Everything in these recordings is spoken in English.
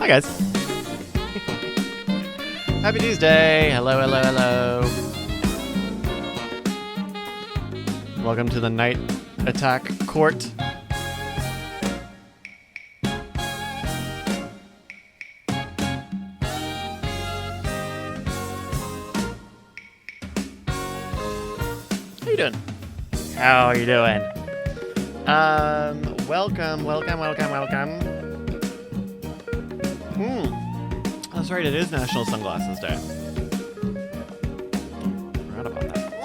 Hi, guys. Happy Tuesday. Hello, hello, hello. Welcome to the Night Attack Court. How you doing? How are you doing? Welcome. That's right, it is National Sunglasses Day. Forgot about that.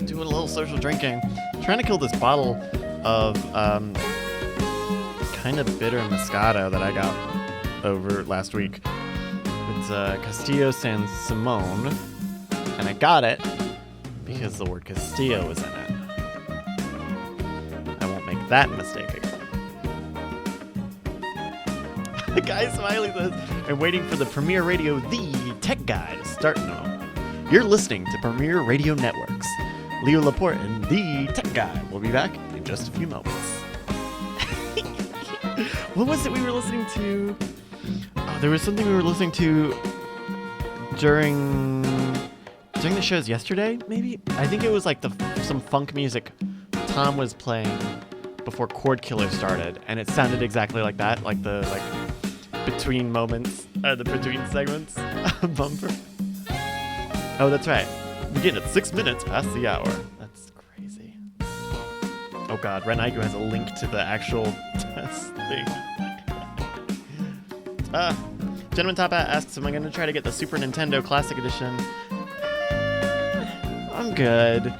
Doing a little social drinking. Trying to kill this bottle of kind of bitter Moscato that I got over last week. It's Castillo San Simone, and I got it because the word Castillo was in it. I won't make that mistake again. The guy Smiley says, I'm waiting for the Premier Radio, the tech guy, to start. No. You're listening to Premier Radio Networks. Leo Laporte and the tech guy will be back in just a few moments. What was it we were listening to? Oh, there was something we were listening to during the shows yesterday, maybe? I think it was like some funk music Tom was playing before Chord Killer started, and it sounded exactly like that, like the between moments, the between segments bumper. Oh, that's right. Begin at 6 minutes past the hour. That's crazy. Oh God, Ren Aiku has a link to the actual test thing. Gentleman Top Hat asks, am I going to try to get the Super Nintendo Classic Edition? I'm good.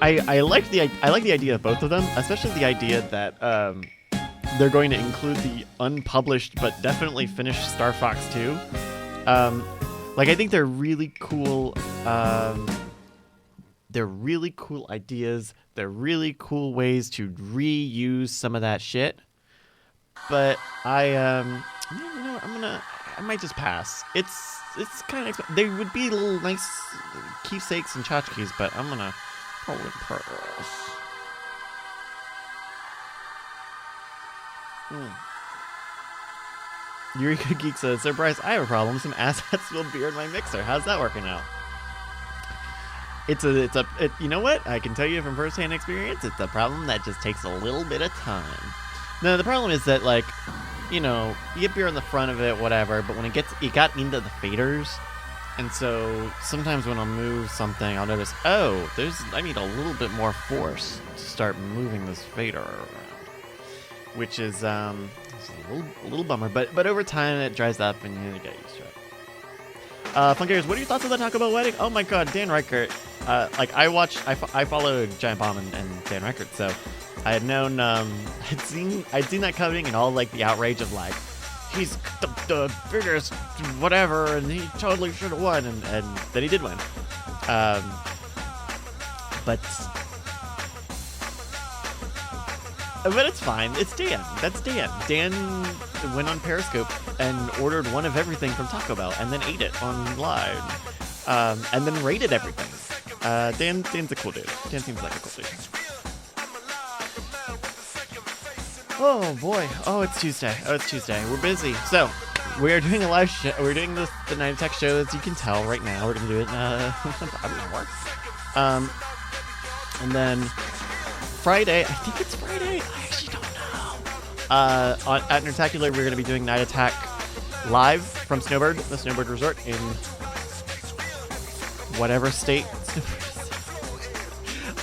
I like the idea of both of them, especially the idea that they're going to include the unpublished but definitely finished Star Fox 2. I think they're really cool. They're really cool ideas. They're really cool ways to reuse some of that shit. But I might just pass. It's kind of they would be little nice keepsakes and tchotchkes, but I'm gonna probably pass. Eureka Geek says, Sir Bryce, I have a problem. Some assets spilled beer in my mixer. How's that working out? You know what? I can tell you from firsthand experience, it's a problem that just takes a little bit of time. No, the problem is that, you get beer on the front of it, whatever, but when it got into the faders, and so sometimes when I'll move something, I'll notice, I need a little bit more force to start moving this fader around, which is a little bummer, but over time it dries up and you get used to it. Funkers, what are your thoughts on the Taco Bell wedding? Oh my God, Dan Reichert. I follow Giant Bomb and Dan Reichert, so I had known, I'd seen that coming and all the outrage of he's the biggest whatever, and he totally should have won, and then he did win. But it's fine. It's Dan. That's Dan. Dan went on Periscope and ordered one of everything from Taco Bell and then ate it on live. And then rated everything. Dan's a cool dude. Dan seems like a cool dude. Oh boy. Oh, it's Tuesday. We're busy. So, we are doing a live show. We're doing the Night Attack show, as you can tell right now. We're going to do it in Bobby Network. And then Friday, I think it's Friday. I actually don't know. At Nerdtacular, we're going to be doing Night Attack live from Snowbird, the Snowbird Resort in whatever state.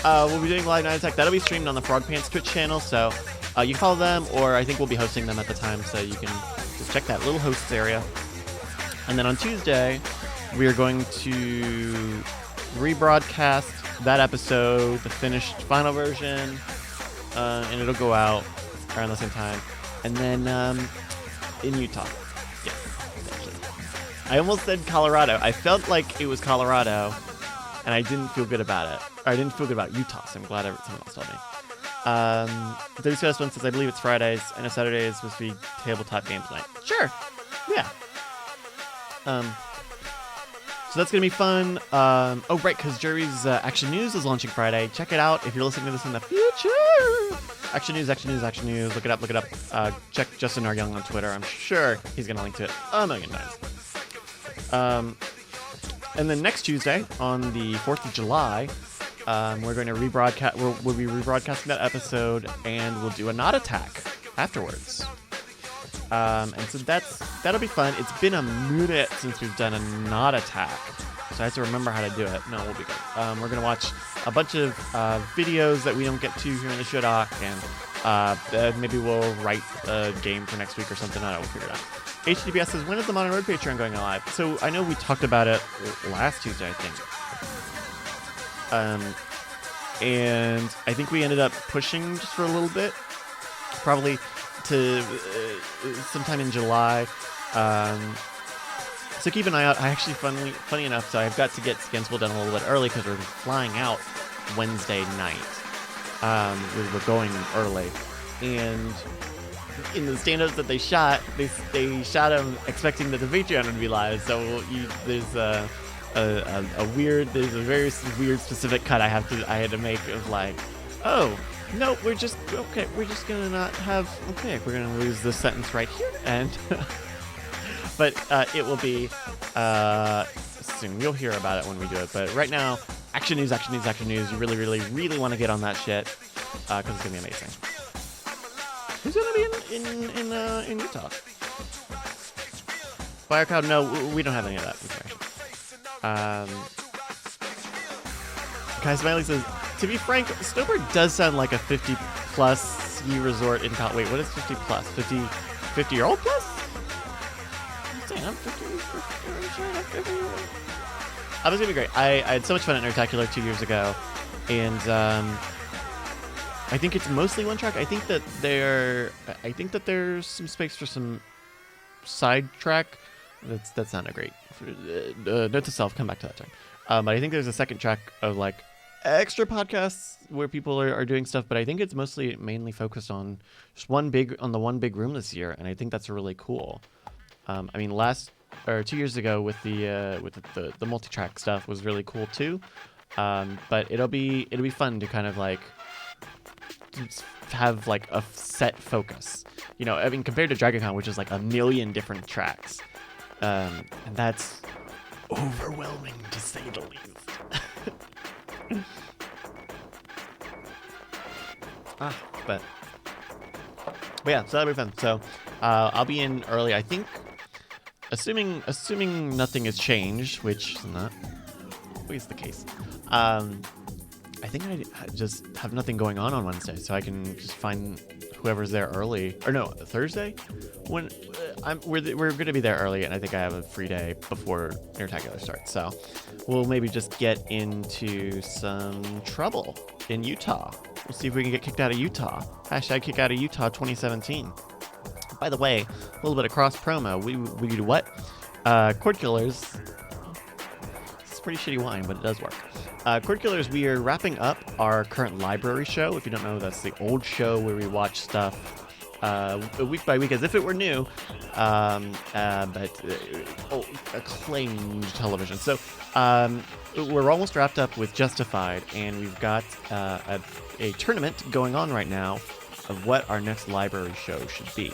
We'll be doing live Night Attack. That'll be streamed on the Frog Pants Twitch channel, so you can follow them, or I think we'll be hosting them at the time, so you can just check that little hosts area. And then on Tuesday, we are going to rebroadcast that episode, the finished final version, and it'll go out around the same time. And then in Utah. Yes. I almost said Colorado. I felt like it was Colorado, and I didn't feel good about it. Or I didn't feel good about Utah, so I'm glad someone else told me. WCS one says, I believe it's Fridays. I know Saturday is supposed to be tabletop games night. Sure. Yeah. So that's going to be fun. Oh, right, because Jerry's Action News is launching Friday. Check it out if you're listening to this in the future. Action News, Action News, Action News. Look it up, look it up. Check Justin R. Young on Twitter. I'm sure he's going to link to it a million times. And then next Tuesday, on the 4th of July, we're going to rebroadcast. We'll be rebroadcasting that episode, and we'll do a Not Attack afterwards. And so that'll be fun. It's been a minute since we've done a Not Attack, so I have to remember how to do it. No, we'll be good. We're going to watch a bunch of videos that we don't get to here in the show doc, and maybe we'll write a game for next week or something. I don't know, we'll figure it out. HTBS says, when is the Modern Road Patreon going live? So I know we talked about it last Tuesday, I think. And I think we ended up pushing just for a little bit, probably to sometime in July. So keep an eye out. I actually, funny enough, so I've got to get Scanspool done a little bit early because we're flying out Wednesday night. We're going early, and in the stand-ups that they shot them expecting that the Patreon would be live. So there's a very weird specific cut I had to make of like, oh no, we're just gonna not have, we're gonna lose this sentence right here, and but it will be soon. You'll hear about it when we do it. But right now, Action News, Action News, Action News. You really, really, really want to get on that shit because it's gonna be amazing. Who's gonna be in Utah? Firecloud? No, we don't have any of that information. Kai Smiley says, to be frank, Snowbird does sound like a 50-plus ski resort in Wait, what is 50-plus? 50-year-old plus? I'm saying I'm 50. It's gonna be great. I had so much fun at Nerdtacular 2 years ago, and I think it's mostly one track. I think that there's some space for some side track. That's not a great. Note to self, come back to that time. But I think there's a second track of like extra podcasts where people are doing stuff. But I think it's mainly focused on just one big room this year, and I think that's really cool. I mean, 2 years ago with the multi-track stuff was really cool too. But it'll be fun to kind of like have like a set focus, you know. I mean, compared to DragonCon, which is like a million different tracks, and that's overwhelming to say the least. But yeah, so that'll be fun. So I'll be in early, I think, assuming nothing has changed, which is not always the case. I think I just have nothing going on Wednesday, so I can just find whoever's there early. Or no, Thursday? When we're going to be there early, and I think I have a free day before Nerdtacular starts. So we'll maybe just get into some trouble in Utah. We'll see if we can get kicked out of Utah. Hashtag kick out of Utah 2017. By the way, a little bit of cross promo. We do what? Cord Killers. It's pretty shitty wine, but it does work. Cord Killers, we are wrapping up our current library show. If you don't know, that's the old show where we watch stuff week by week as if it were new, but acclaimed television. So we're almost wrapped up with Justified, and we've got a tournament going on right now of what our next library show should be.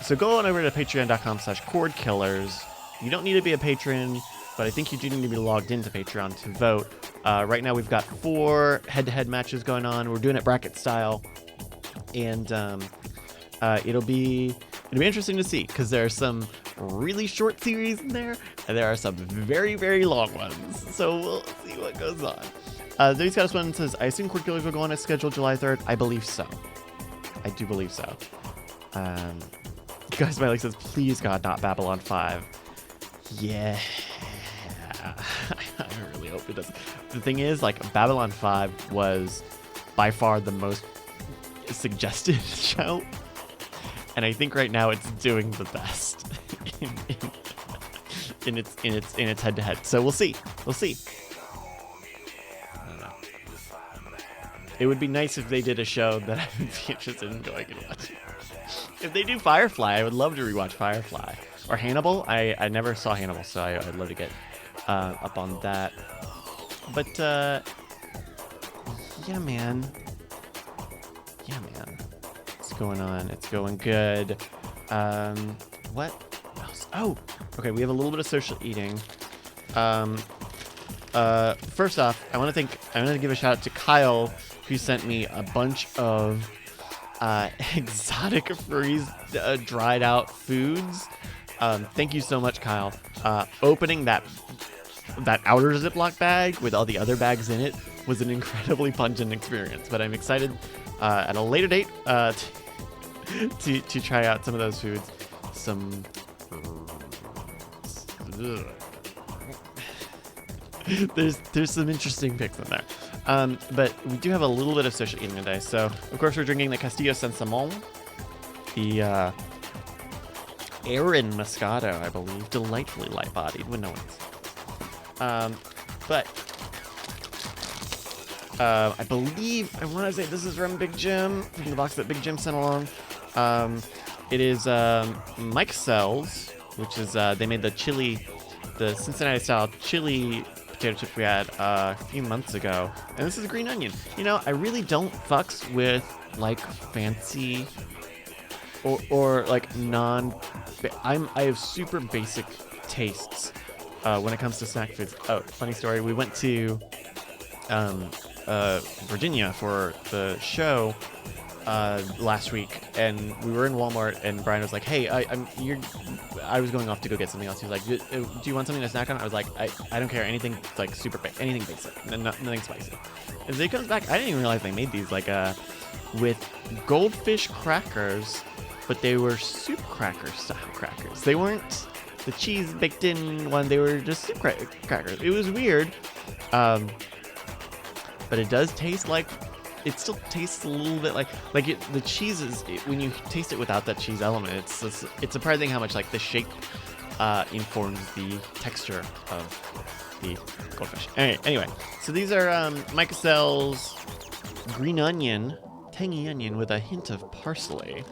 So go on over to patreon.com/cordkillers. You don't need to be a patron, but I think you do need to be logged into Patreon to vote. Right now we've got 4 head-to-head matches going on. We're doing it bracket style, and it'll be interesting to see because there are some really short series in there, and there are some very, very long ones. So we'll see what goes on. Zoe Scottis one says, I assume Cord Killers will go on as scheduled July 3rd. I believe so. I do believe so. Guys, Smiley says, please God, not Babylon 5. Yeah. I really hope it doesn't. The thing is, like, Babylon 5 was by far the most suggested show, and I think right now it's doing the best in its head-to-head. So we'll see. I don't know. It would be nice if they did a show that I would be interested in going and watching. If they do Firefly, I would love to rewatch Firefly. Or Hannibal. I never saw Hannibal, so I'd love to get up on that. But yeah, man. Yeah, man. What's going on? It's going good. What else? Oh, okay. We have a little bit of social eating. First off, I want to give a shout out to Kyle, who sent me a bunch of exotic freeze dried out foods. Thank you so much, Kyle. Opening that outer Ziploc bag with all the other bags in it was an incredibly pungent experience, but I'm excited at a later date to try out some of those foods. There's some interesting picks in there. But we do have a little bit of social eating today. So, of course, we're drinking the Castillo San Simon, the Aaron Moscato, I believe. Delightfully light-bodied with no wings. But I believe, I want to say this is from Big Jim, from the box that Big Jim sent along. It is Mike Sells, which is, they made the Cincinnati-style chili potato chips we had a few months ago. And this is green onion. You know, I really don't fucks with, like, fancy or like, I have super basic tastes when it comes to snack foods. Oh, funny story. We went to Virginia for the show last week, and we were in Walmart, and Brian was like, "Hey, I was going off to go get something else." He was like, "Do you want something to snack on?" I was like, "I don't care, anything like anything basic, nothing spicy." And then he comes back. I didn't even realize they made these like with goldfish crackers, but they were soup cracker style crackers. They weren't the cheese baked in one. They were just soup crackers. It was weird, but it does taste like. It still tastes a little bit like the cheese is when you taste it without that cheese element. It's surprising how much like the shape informs the texture of the goldfish. Anyway, so these are Mike Cassell's green onion, tangy onion with a hint of parsley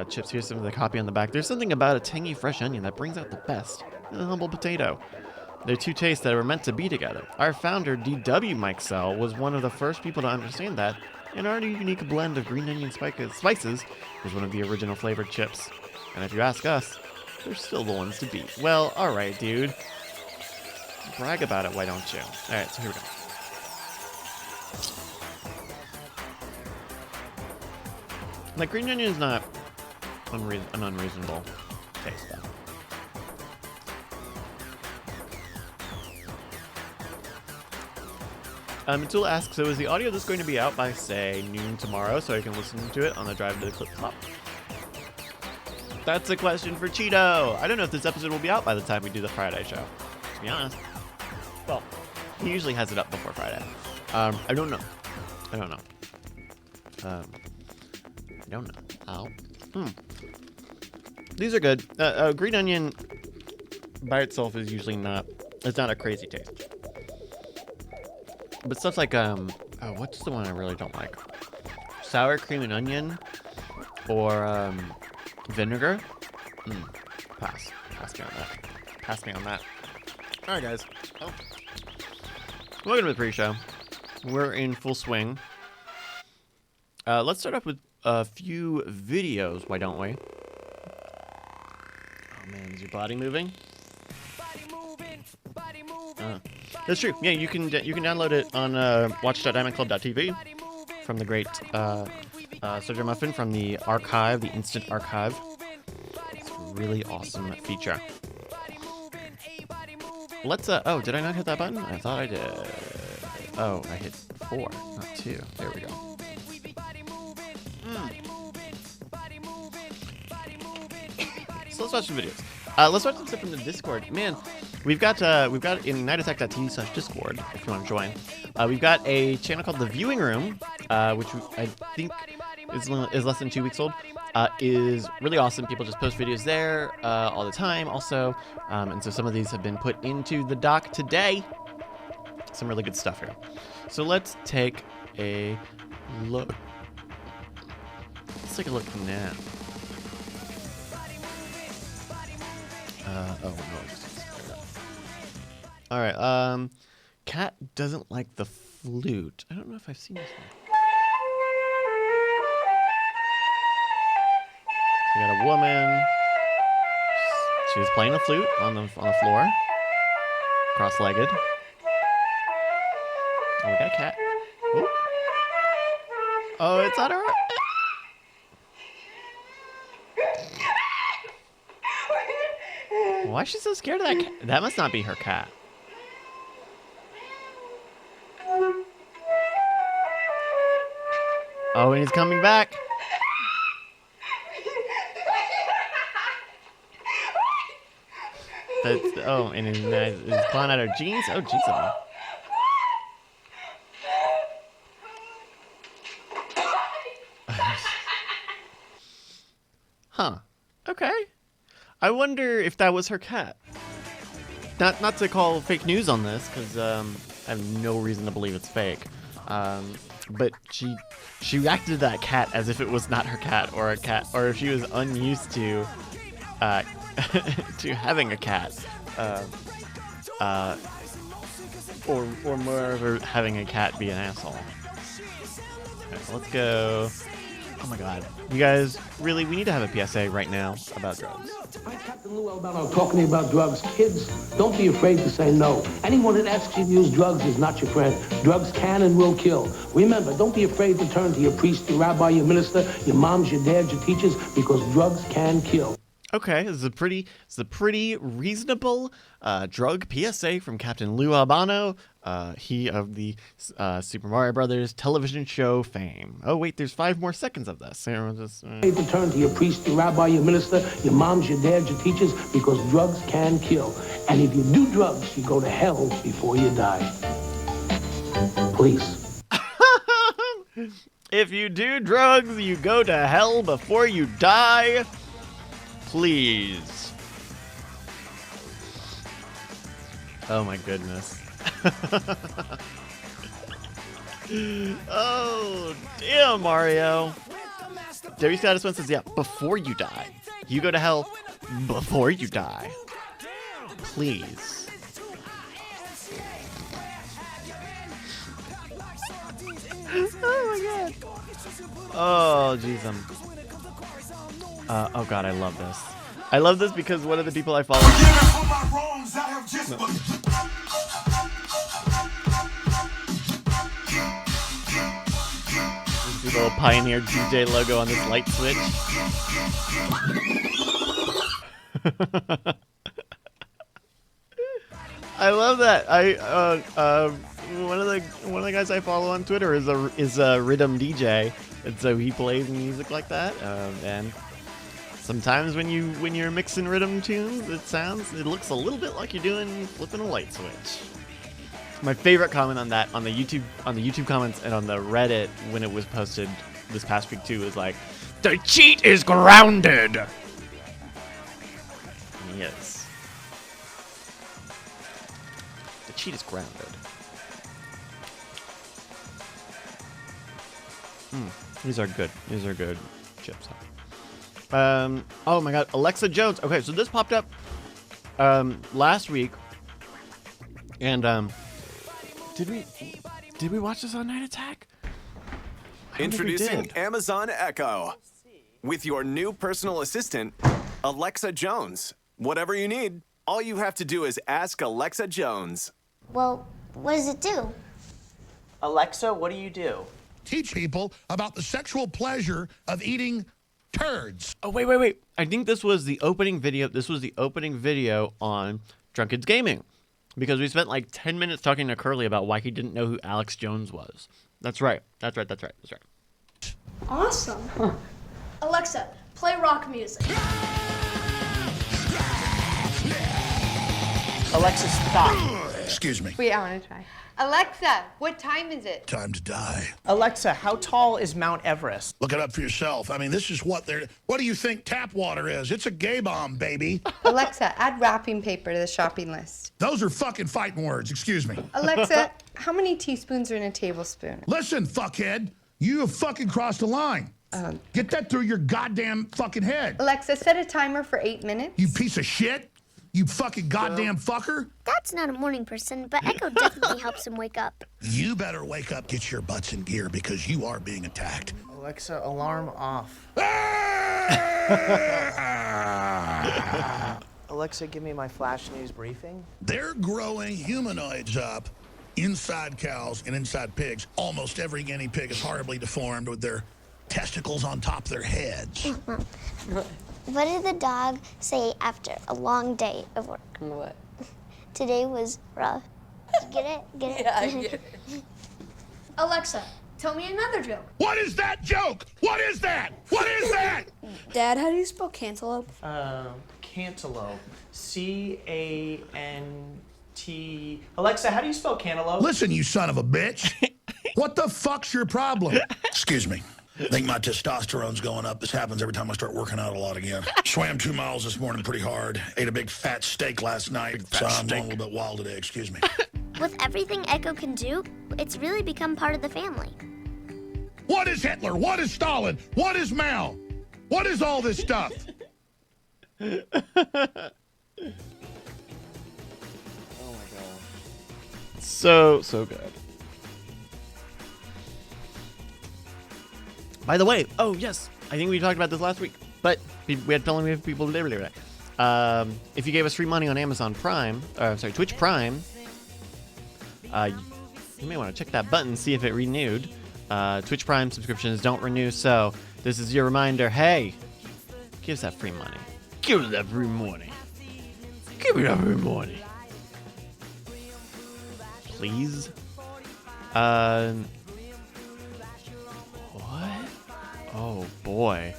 chips. Here's some of the copy on the back. There's something about a tangy fresh onion that brings out the best in a humble potato. They're two tastes that were meant to be together. Our founder, D.W. Mike Sell, was one of the first people to understand that, and our unique blend of green onion spices was one of the original flavored chips. And if you ask us, they're still the ones to beat. Well, alright, dude. Brag about it, why don't you? Alright, so here we go. Like, green onion is not an unreasonable taste, though. Matul asks, so is the audio just going to be out by, say, noon tomorrow so I can listen to it on the drive to the clip top? That's a question for Cheeto. I don't know if this episode will be out by the time we do the Friday show, to be honest. Well, he usually has it up before Friday. I don't know. I don't know. Ow. These are good. Green onion by itself is usually it's not a crazy taste. But stuff like, what's the one I really don't like? Sour cream and onion or vinegar? Pass. Pass me on that. All right, guys. Oh. Welcome to the pre-show. We're in full swing. Let's start off with a few videos, why don't we? Oh, man, is your body moving? That's true. Yeah, you can download it on watch.diamondclub.tv from the great Sergio Muffin from the archive, the instant archive. It's a really awesome feature. Let's oh, did I not hit that button? I thought I did. Oh, I hit 4, not 2. There we go. So let's watch some videos. Let's watch some stuff from the Discord. Man, we've got in nightattack.tv/discord if you want to join. We've got a channel called The Viewing Room, which I think is less than 2 weeks old. Is really awesome. People just post videos there all the time also. And so some of these have been put into the doc today. Some really good stuff here. So let's take a look. Let's take a look now. Oh, no. All right. Cat doesn't like the flute. I don't know if I've seen this one. We got a woman. She's playing a flute on the floor, cross-legged. Oh, we got a cat. Ooh. Oh, it's on her. Why is she so scared of that cat? That must not be her cat. Oh, and he's coming back. Oh, and he's clawing at her jeans. Oh, jeez. Huh. Okay. I wonder if that was her cat. Not to call fake news on this, because I have no reason to believe it's fake. But she reacted to that cat as if it was not her cat, or if she was unused to to having a cat, or moreover having a cat be an asshole. Okay, let's go. Oh my God, you guys, really, we need to have a PSA right now about drugs. I'm Captain Lou Albano talking to you about drugs. Kids, don't be afraid to say no. Anyone that asks you to use drugs is not your friend. Drugs can and will kill. Remember, don't be afraid to turn to your priest, your rabbi, your minister, your moms, your dads, your teachers, because drugs can kill. Okay, this is a pretty reasonable drug PSA from Captain Lou Albano, he of the Super Mario Brothers television show fame. Oh wait, there's 5 more seconds of this. To turn to your priest, your rabbi, your minister, your moms, your dads, your teachers, because drugs can kill. And if you do drugs, you go to hell before you die. Please. If you do drugs, you go to hell before you die. Please. Oh my goodness. Oh, damn, Mario. Debbie Status One says, yeah, before you die. You go to hell before you die. Please. Oh my God. Oh, jeez. Oh God, I love this. I love this because one of the people I follow. This is a little Pioneer DJ logo on this light switch. I love that. One of the guys I follow on Twitter is a rhythm DJ, and so he plays music like that. And sometimes when you're mixing rhythm tunes, it looks a little bit like you're flipping a light switch. My favorite comment on that on the YouTube comments and on the Reddit when it was posted this past week too was like, "The cheat is grounded." And he is. The cheat is grounded. These are good. These are good chips. Oh my God, Alexa Jones. Okay, so this popped up last week, and did we watch this on Night Attack? Introducing Amazon Echo with your new personal assistant, Alexa Jones. Whatever you need, all you have to do is ask Alexa Jones. Well, what does it do? Alexa, what do you do? Teach people about the sexual pleasure of eating turds. Oh, wait. I think this was the opening video. This was the opening video on Drunk Kids Gaming. Because we spent like 10 minutes talking to Curly about why he didn't know who Alex Jones was. That's right. Awesome. Alexa, play rock music. Alexa, stop. Excuse me. Wait, I want to try. Alexa, what time is it? Time to die. Alexa, how tall is Mount Everest? Look it up for yourself. I mean, this is what do you think tap water is? It's a gay bomb, baby. Alexa, add wrapping paper to the shopping list. Those are fucking fighting words. Excuse me. Alexa, how many teaspoons are in a tablespoon? Listen, fuckhead. You have fucking crossed the line. Get that through your goddamn fucking head. Alexa, set a timer for 8 minutes. You piece of shit. You fucking goddamn fucker. Dad's not a morning person, but Echo definitely helps him wake up. You better wake up, get your butts in gear, because you are being attacked. Alexa, alarm off. Ah! Alexa, give me my flash news briefing. They're growing humanoids up inside cows and inside pigs. Almost every guinea pig is horribly deformed with their testicles on top of their heads. What did the dog say after a long day of work? What? Today was rough. Get it? Get it? Yeah, I get it. Alexa, tell me another joke. What is that joke? What is that? What is that? Dad, how do you spell cantaloupe? Cantaloupe. C-A-N-T... Alexa, how do you spell cantaloupe? Listen, you son of a bitch. What the fuck's your problem? Excuse me. I think my testosterone's going up. This happens every time I start working out a lot again. Swam 2 miles this morning pretty hard. Ate a big fat steak last night. So I'm going a little bit wild today, excuse me. With everything Echo can do, it's really become part of the family. What is Hitler? What is Stalin? What is Mao? What is all this stuff? Oh my god. So good. By the way, oh yes, I think we talked about this last week, but we had plenty of people deliver. If you gave us free money on Amazon Prime, Twitch Prime, you may want to check that button, see if it renewed. Twitch Prime subscriptions don't renew, so this is your reminder. Hey, give us that free money. Give us that free money. Give me that free money. Please. What? Oh boy.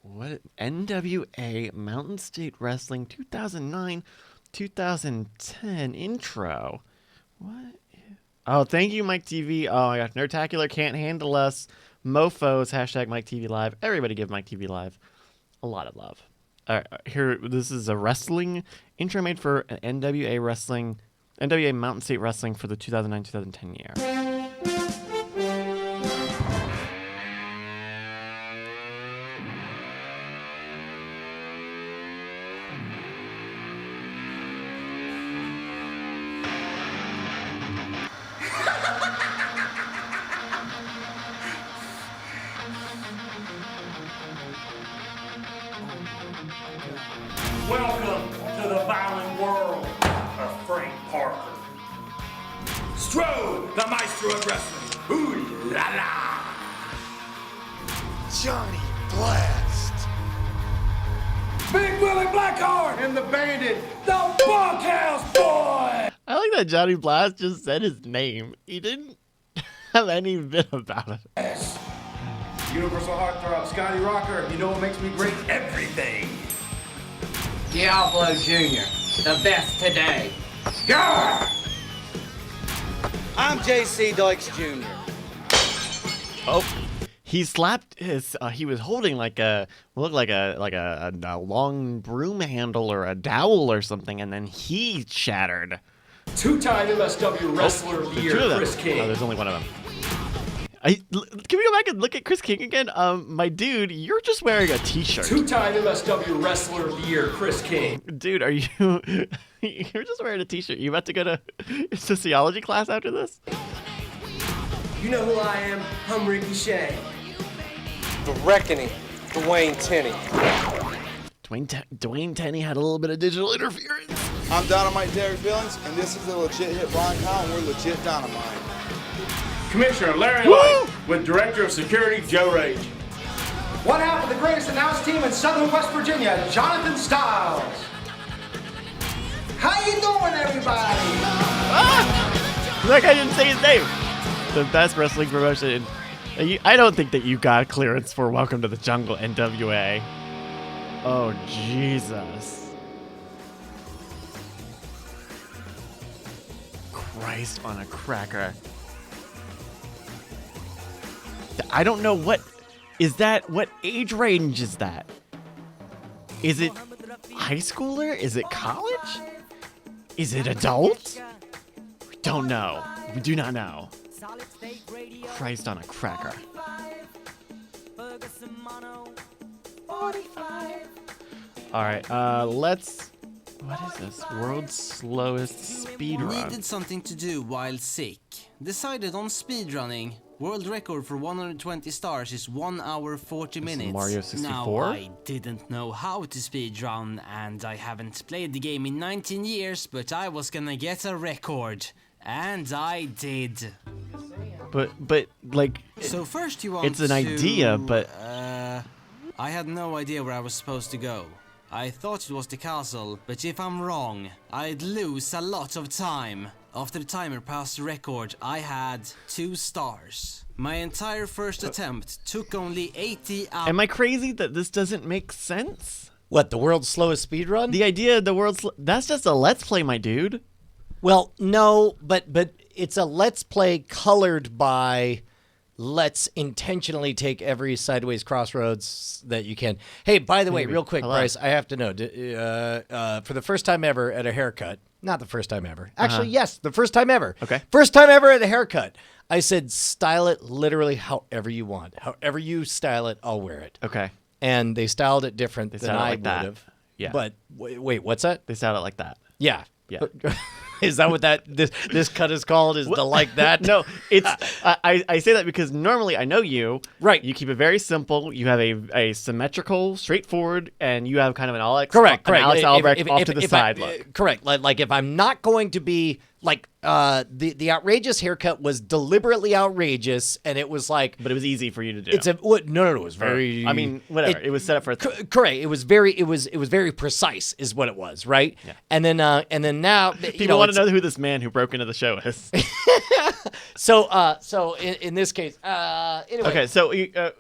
What? NWA Mountain State Wrestling 2009-2010 intro. What? Oh, thank you, Mike TV. Oh my gosh, Nerdtacular can't handle us. Mofos, hashtag Mike TV Live. Everybody give Mike TV Live a lot of love. All right, here, this is a wrestling intro made for NWA Mountain State Wrestling for the 2009-2010 year. Welcome to the violent world of Frank Parker. Strode, the maestro of wrestling. Ooh la la! Johnny Blast. Big Willie Blackheart and the Bandit, the Bunkhouse Boy. I like that Johnny Blast just said his name. He didn't have any bit about it. Universal Heartthrob, Scotty Rocker. You know what makes me great? Everything. Diablo Jr., the best today. Yeah! I'm JC Dykes Jr. Oh, he slapped his. He was holding like a long broom handle or a dowel or something, and then he shattered. Two-time MSW Wrestler of the Year, Chris King. Oh, there's only one of them. Can we go back and look at Chris King again? My dude, you're just wearing a t-shirt. Two-time MSW Wrestler of the Year, Chris King. Dude, are you... You're just wearing a t-shirt. You about to go to sociology class after this? You know who I am? I'm Ricky Shay. The Reckoning, Dwayne Tenney. Dwayne Tenney had a little bit of digital interference. I'm Dynamite Derek Billings, and this is a legit hit Brian Kyle, and we're legit Dynamite. Commissioner Larry Light with Director of Security Joe Rage. One half of the greatest announced team in Southern West Virginia, Jonathan Styles. How you doing, everybody? That guy didn't say his name. The best wrestling promotion. I don't think that you got clearance for Welcome to the Jungle, NWA. Oh, Jesus. Christ on a cracker. I don't know what is that. What age range is that? Is it high schooler? Is it college? Is it adult? We don't know. We do not know. Christ on a cracker. All right, let's. What is this? World's slowest speedrun. Needed something to do while sick. Decided on speedrunning. World record for 120 stars is 1 hour 40 minutes. Mario 64? Now, I didn't know how to speedrun, and I haven't played the game in 19 years, but I was gonna get a record. And I did. But like... So first you want it's an idea, but... I had no idea where I was supposed to go. I thought it was the castle, but if I'm wrong, I'd lose a lot of time. After the timer passed the record, I had 2 stars. My entire first attempt took only 80 hours. Am I crazy that this doesn't make sense? What, the world's slowest speedrun? The idea of the world's... That's just a Let's Play, my dude. Well, no, but it's a Let's Play colored by... Let's intentionally take every sideways crossroads that you can. Hey, by the way, real quick, Bryce, I have to know, for the first time ever at a haircut, not the first time ever. Actually, yes, the first time ever. Okay. First time ever at a haircut. I said, style it literally however you want. However you style it, I'll wear it. Okay. And they styled it different than I would have. Yeah. But wait, what's that? They styled it like that. Yeah. Yeah. Is that what this cut is called? Is the like that? No, it's I say that because normally I know you. Right. You keep it very simple. You have a symmetrical, straightforward, and you have kind of an Alex correct. Albrecht off to the side look. Correct. Like if I'm not going to be like the outrageous haircut was deliberately outrageous, and it was like, but it was easy for you to do. No, it was very. I mean, whatever. It was set up for. Correct. It was very precise, is what it was, right? Yeah. And then now people want to know who this man who broke into the show is. So in this case, anyway. Okay, so if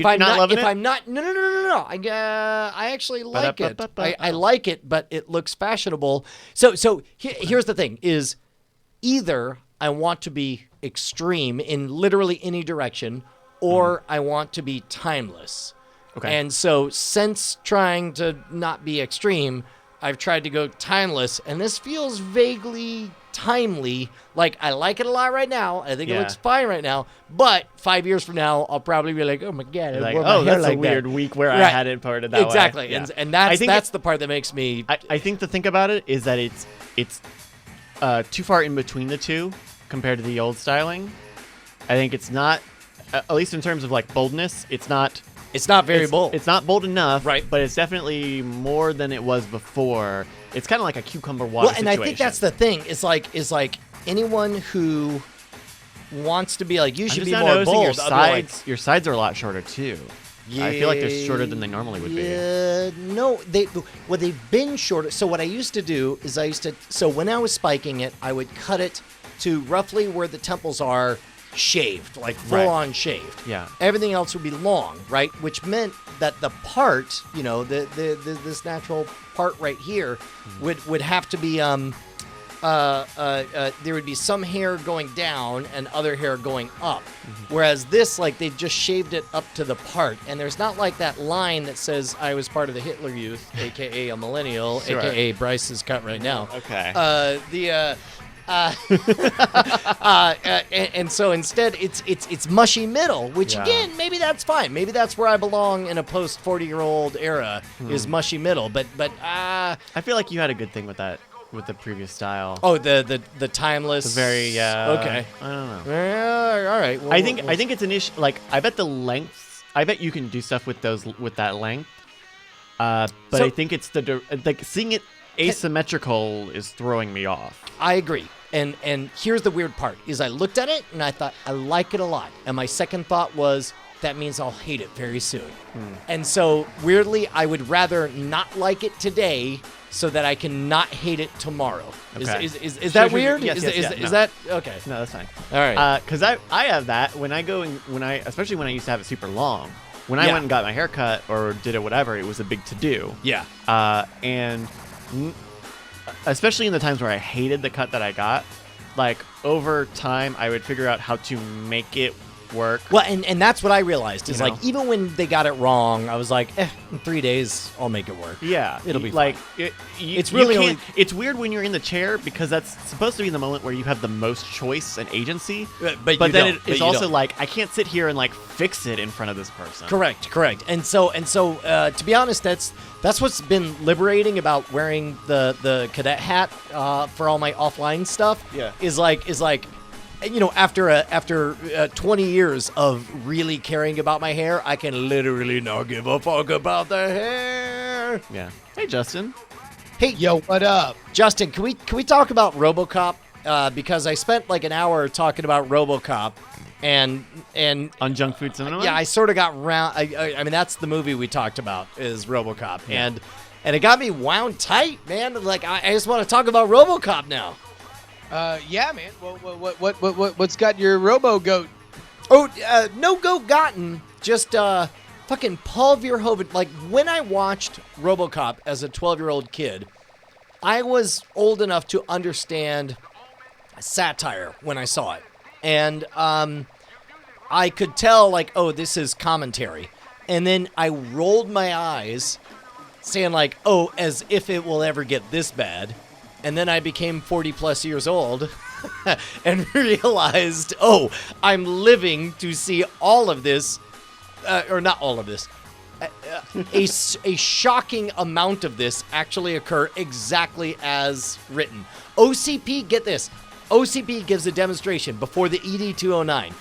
I'm not loving it? No. I actually like it. I like it, but it looks fashionable. So here's the thing: is either I want to be extreme in literally any direction, or I want to be timeless. Okay. And so since trying to not be extreme, I've tried to go timeless, and this feels vaguely timely. Like, I like it a lot right now. I think it looks fine right now. But 5 years from now, I'll probably be like, oh my God, like, oh, that's a weird week where I had it parted that way. Exactly. Yeah. And that's the part that makes me... I think the thing about it is that it's too far in between the two compared to the old styling. I think it's not, at least in terms of like boldness, it's not very bold. It's not bold enough, right? But it's definitely more than it was before. It's kind of like a cucumber water situation. And I think that's the thing. Is like anyone who wants to be like, you should be more bold. Your sides are a lot shorter too. Yeah, I feel like they're shorter than they normally would be. No, they've been shorter. So what I used to do is so when I was spiking it, I would cut it to roughly where the temples are. Shaved, like full on shaved. Yeah. Everything else would be long, right? Which meant that the part, this natural part right here, would have to be there would be some hair going down and other hair going up. Mm-hmm. Whereas this, like, they just shaved it up to the part, and there's not like that line that says I was part of the Hitler Youth, aka a millennial, aka Bryce's cut right now. Okay. And so instead it's mushy middle, which again, maybe that's fine. Maybe that's where I belong in a post 40-year-old era is mushy middle. But I feel like you had a good thing with that with the previous style. Oh, the timeless. The very okay. I don't know. All right. Well, I think it's an issue. Like, I bet the lengths. I bet you can do stuff with that length. But I think it's like seeing it asymmetrical is throwing me off. I agree. And here's the weird part, is I looked at it and I thought, I like it a lot. And my second thought was, that means I'll hate it very soon. And so, weirdly, I would rather not like it today so that I can not hate it tomorrow. Okay. Is that weird? Yes, is that okay? No, that's fine. All right. Because I have that when I go especially when I used to have it super long. When I went and got my hair cut or did it whatever, it was a big to-do. Yeah. And especially in the times where I hated the cut that I got, like, over time, I would figure out how to make it work. Well, and that's what I realized is, like, even when they got it wrong, I was like, in 3 days, I'll make it work. Yeah. It'll be like, fine. It's really it's weird when you're in the chair because that's supposed to be the moment where you have the most choice and agency. But then it's also like, I can't sit here and, like, fix it in front of this person. Correct. And so to be honest, that's what's been liberating about wearing the cadet hat for all my offline stuff. Yeah. Is like after 20 years of really caring about my hair, I can literally not give a fuck about the hair. Yeah. Hey, Justin. Hey, yo, what up, Justin? Can we talk about Robocop? Because I spent like an hour talking about Robocop, and on Junk Food Cinema. Yeah, I sort of got round. I mean, that's the movie we talked about is Robocop, and it got me wound tight, man. Like I just want to talk about Robocop now. Yeah, man. What's got your Robo Goat? Oh, no goat gotten. Just fucking Paul Verhoeven. Like when I watched Robocop as a 12-year-old kid, I was old enough to understand satire when I saw it, and I could tell like, oh, this is commentary, and then I rolled my eyes, saying like, oh, as if it will ever get this bad. And then I became 40 plus years old and realized, oh, I'm living to see all of this, or not all of this, a shocking amount of this actually occur exactly as written. OCP, get this, OCP gives a demonstration before the ED-209.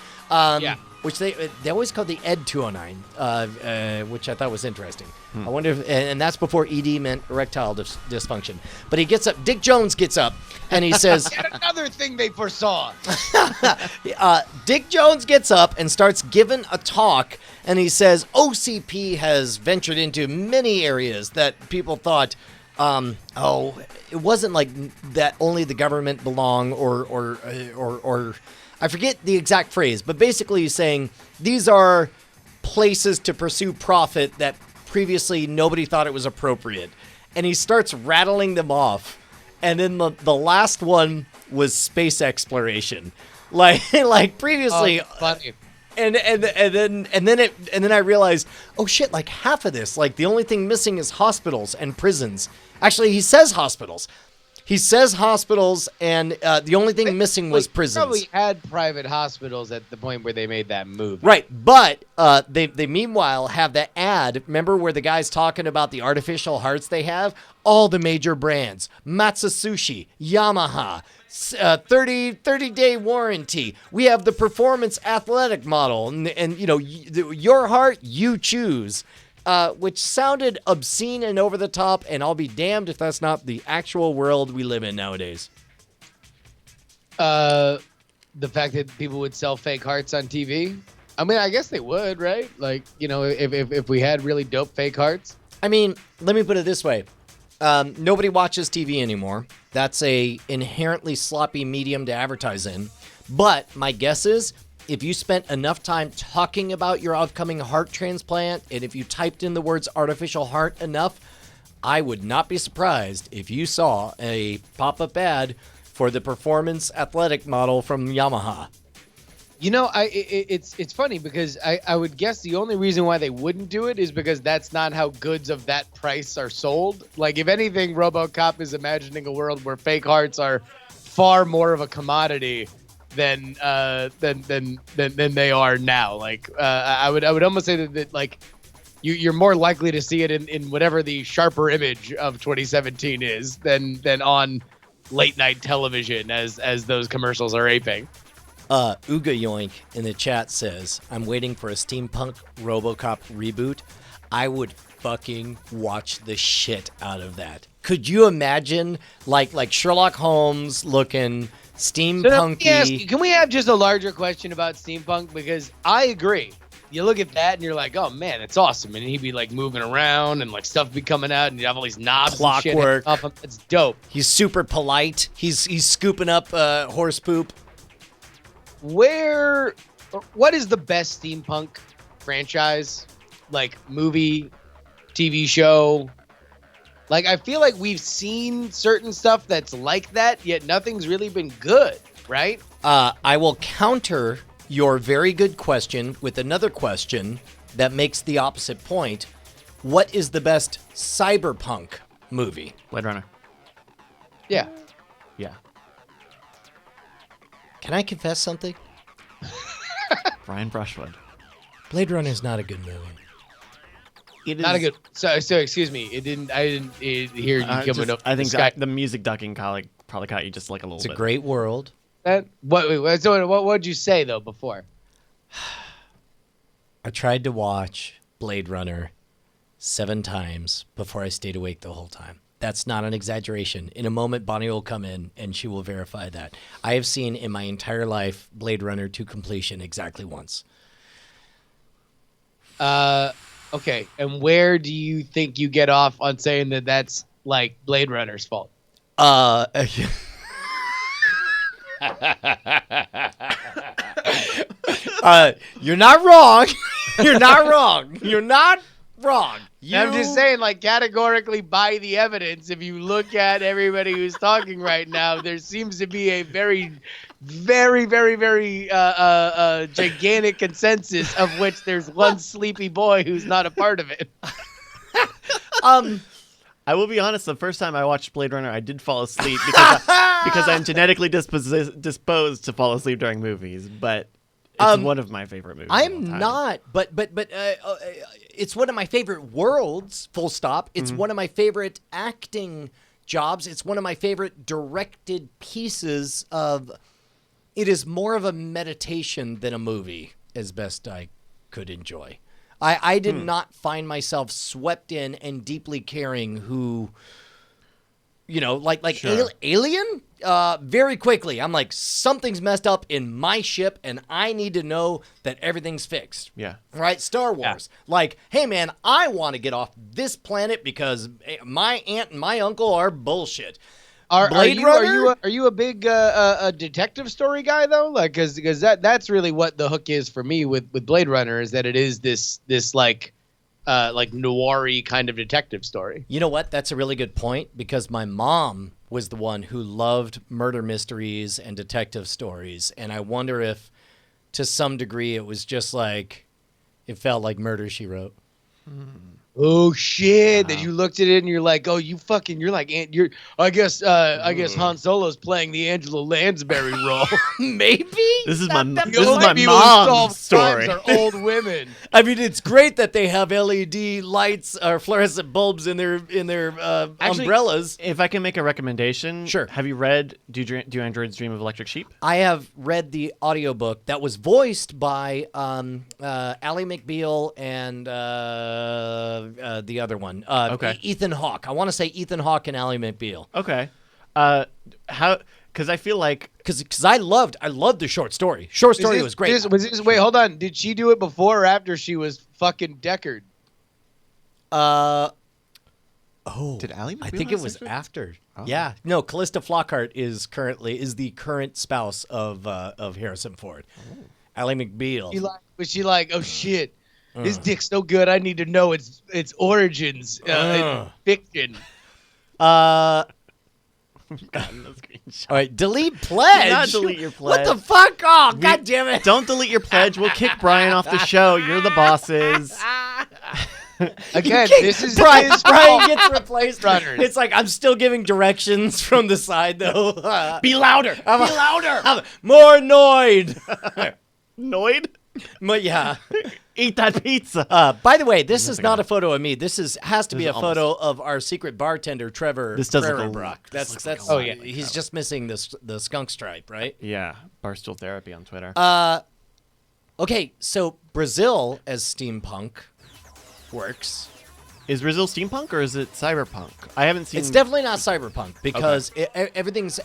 Which they always called the ED 209, which I thought was interesting. I wonder if, and that's before ED meant erectile dysfunction. But he gets up, Dick Jones gets up, and he says... Yet another thing they foresaw. Dick Jones gets up and starts giving a talk, and he says, OCP has ventured into many areas that people thought, it wasn't like that only the government belong or I forget the exact phrase, but basically he's saying these are places to pursue profit that previously nobody thought it was appropriate. And he starts rattling them off. And then the last one was space exploration. Like previously. Funny. And then I realized, oh shit, like half of this, like the only thing missing is hospitals and prisons. Actually, he says hospitals. He says hospitals, and the only thing missing was prisons. Probably had private hospitals at the point where they made that move. Right, but they meanwhile have that ad. Remember where the guy's talking about the artificial hearts they have? All the major brands. Matsusushi, Yamaha, 30-day warranty. We have the performance athletic model, and you know, your heart, you choose. Which sounded obscene and over the top, and I'll be damned if that's not the actual world we live in nowadays. The fact that people would sell fake hearts on TV? I mean, I guess they would, right? Like, you know, if we had really dope fake hearts? I mean, let me put it this way. Nobody watches TV anymore. That's a inherently sloppy medium to advertise in. But my guess is, if you spent enough time talking about your upcoming heart transplant, and if you typed in the words artificial heart enough, I would not be surprised if you saw a pop-up ad for the performance athletic model from Yamaha. You know, it's funny because I would guess the only reason why they wouldn't do it is because that's not how goods of that price are sold. Like, if anything, RoboCop is imagining a world where fake hearts are far more of a commodity than they are now. Like, I would almost say that like you're more likely to see it in whatever the sharper image of 2017 is than on late night television as those commercials are aping. Ooga Yoink in the chat says, I'm waiting for a steampunk RoboCop reboot. I would fucking watch the shit out of that. Could you imagine like Sherlock Holmes looking steampunky? So can we have just a larger question about steampunk? Because I agree. You look at that and you're like, oh man, it's awesome. And he'd be like moving around and like stuff be coming out and you have all these knobs Clockwork. and shit. It's dope. He's super polite. He's scooping up horse poop. What is the best steampunk franchise? Like movie, TV show? Like, I feel like we've seen certain stuff that's like that, yet nothing's really been good, right? I will counter your very good question with another question that makes the opposite point. What is the best cyberpunk movie? Blade Runner. Yeah. Yeah. Can I confess something? Brian Brushwood. Blade Runner is not a good movie. It is not a good. So excuse me. I didn't hear you come up. I think the music ducking probably caught you just like a little bit. It's a great world. What would you say though before? I tried to watch Blade Runner 7 times before I stayed awake the whole time. That's not an exaggeration. In a moment, Bonnie will come in and she will verify that. I have seen in my entire life Blade Runner to completion exactly once. Okay. And where do you think you get off on saying that that's like Blade Runner's fault? You're not wrong. You're not wrong. You're not wrong. I'm just saying, like, categorically by the evidence, if you look at everybody who's talking right now, there seems to be a very, very, very, very gigantic consensus of which there's one sleepy boy who's not a part of it. I will be honest, the first time I watched Blade Runner, I did fall asleep because I'm genetically disposed to fall asleep during movies, but it's one of my favorite movies. I'm not, but it's one of my favorite worlds, full stop. It's one of my favorite acting jobs. It's one of my favorite directed pieces of, it is more of a meditation than a movie, as best I could enjoy. I did not find myself swept in and deeply caring who, Sure. Alien? Very quickly, I'm like, something's messed up in my ship, and I need to know that everything's fixed. Yeah. Right? Star Wars. Yeah. Like, hey, man, I want to get off this planet because my aunt and my uncle are bullshit. Are you a big a detective story guy though? Like, because that's really what the hook is for me with Blade Runner, is that it is this like noir-y kind of detective story. You know what? That's a really good point, because my mom was the one who loved murder mysteries and detective stories, and I wonder if, to some degree, it was just like, it felt like Murder, She Wrote. Oh shit! That you looked at it and you're like, oh, I guess Han Solo's playing the Angela Lansbury role. Maybe this is my mom's story. Are old women. I mean, it's great that they have LED lights or fluorescent bulbs in their Actually, umbrellas. If I can make a recommendation, sure. Have you read Do Androids Dream of Electric Sheep? I have read the audiobook that was voiced by Ally McBeal and the other one. Okay. Ethan Hawke. I want to say Ethan Hawke and Ally McBeal. Okay. How? Because I feel like because I loved the short story. Short story was great. Wait, hold on. Did she do it before or after she was fucking Deckard? Did Ally McBeal I think it was after. Oh. Yeah. No, Callista Flockhart is the current spouse of Harrison Ford. Oh. Ally McBeal. Was she like, oh shit, this dick's so good, I need to know its origins in fiction. All right, delete pledge. Do not delete your pledge. What the fuck? Oh, God damn it. Don't delete your pledge. We'll kick Brian off the show. You're the bosses. Again, this is Brian fault. gets replaced. It's like, I'm still giving directions from the side, though. Be louder. Be louder. I'm more annoyed. Noid? But yeah. Eat that pizza. By the way, this is not a photo of me. This has to be a photo of our secret bartender, Trevor. This does look Brock. That's oh yeah. He's just missing the skunk stripe, right? Yeah. Barstool Therapy on Twitter. Okay, so Brazil as steampunk works. Is Brazil steampunk or is it cyberpunk? I haven't seen. It's definitely not cyberpunk because everything's.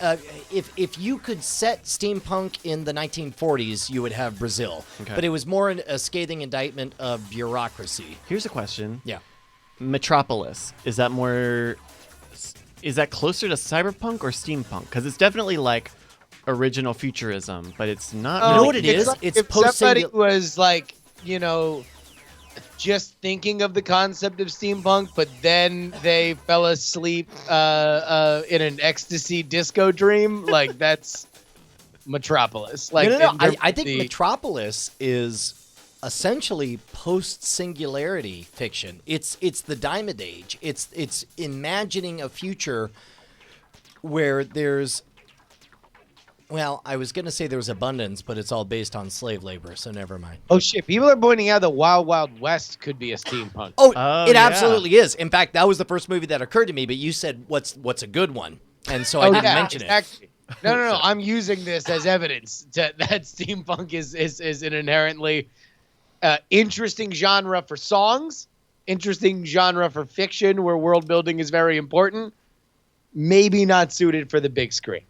If you could set steampunk in the 1940s, you would have Brazil. Okay. But it was more a scathing indictment of bureaucracy. Here's a question. Yeah. Metropolis, is that closer to cyberpunk or steampunk? Because it's definitely like original futurism, but it's not. You know what it is? Like it's if somebody was like, just thinking of the concept of steampunk, but then they fell asleep in an ecstasy disco dream. Like, that's Metropolis. Like, no. I think Metropolis is essentially post-singularity fiction. It's the Diamond Age. It's imagining a future where there's. Well, I was going to say there's abundance, but it's all based on slave labor, so never mind. Oh, shit. People are pointing out that Wild Wild West could be a steampunk. It absolutely is. In fact, that was the first movie that occurred to me, but you said, what's a good one? And so I didn't mention it. No. I'm using this as evidence that steampunk is an inherently interesting genre for songs, interesting genre for fiction where world building is very important. Maybe not suited for the big screen.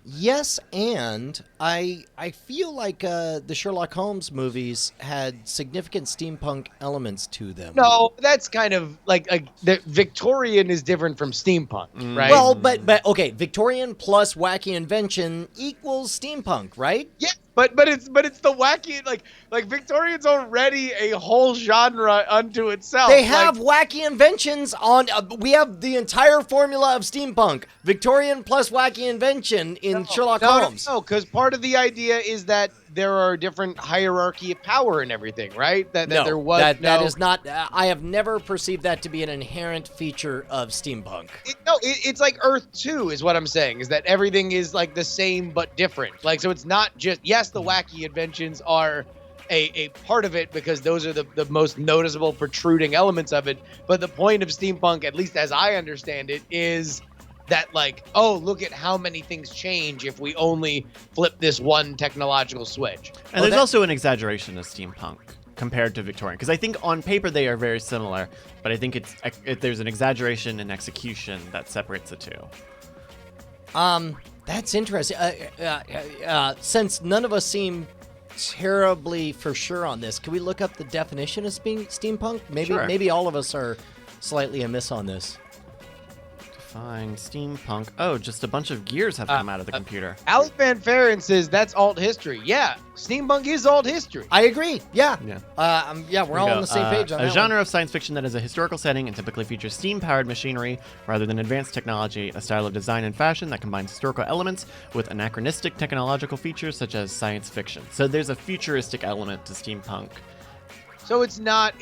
Yes, and I feel like the Sherlock Holmes movies had significant steampunk elements to them. No, that's kind of like the Victorian is different from steampunk, right? Well, but okay, Victorian plus wacky invention equals steampunk, right? Yeah, but it's the wacky like Victorian's already a whole genre unto itself. They have wacky inventions on. We have the entire formula of steampunk: Victorian plus wacky invention in Sherlock Holmes. No, because part of the idea is that there are different hierarchy of power and everything, right? That there was that is not. I have never perceived that to be an inherent feature of steampunk. It's like Earth 2 is what I'm saying, is that everything is like the same but different. Like, so it's not just, yes, the wacky inventions are a part of it because those are the most noticeable protruding elements of it. But the point of steampunk, at least as I understand it, is that like, oh, look at how many things change if we only flip this one technological switch. And there's also an exaggeration of steampunk compared to Victorian, because I think on paper they are very similar, but I think there's an exaggeration in execution that separates the two. That's interesting. Since none of us seem terribly for sure on this, can we look up the definition of steampunk? Maybe all of us are slightly amiss on this. Define steampunk. Oh, just a bunch of gears have come out of the computer. Alec Van Farren says that's alt history. Yeah, steampunk is alt history. I agree. Yeah. We're all on the same page on that. A genre of science fiction that has a historical setting and typically features steam-powered machinery rather than advanced technology, a style of design and fashion that combines historical elements with anachronistic technological features such as science fiction. So there's a futuristic element to steampunk. So it's not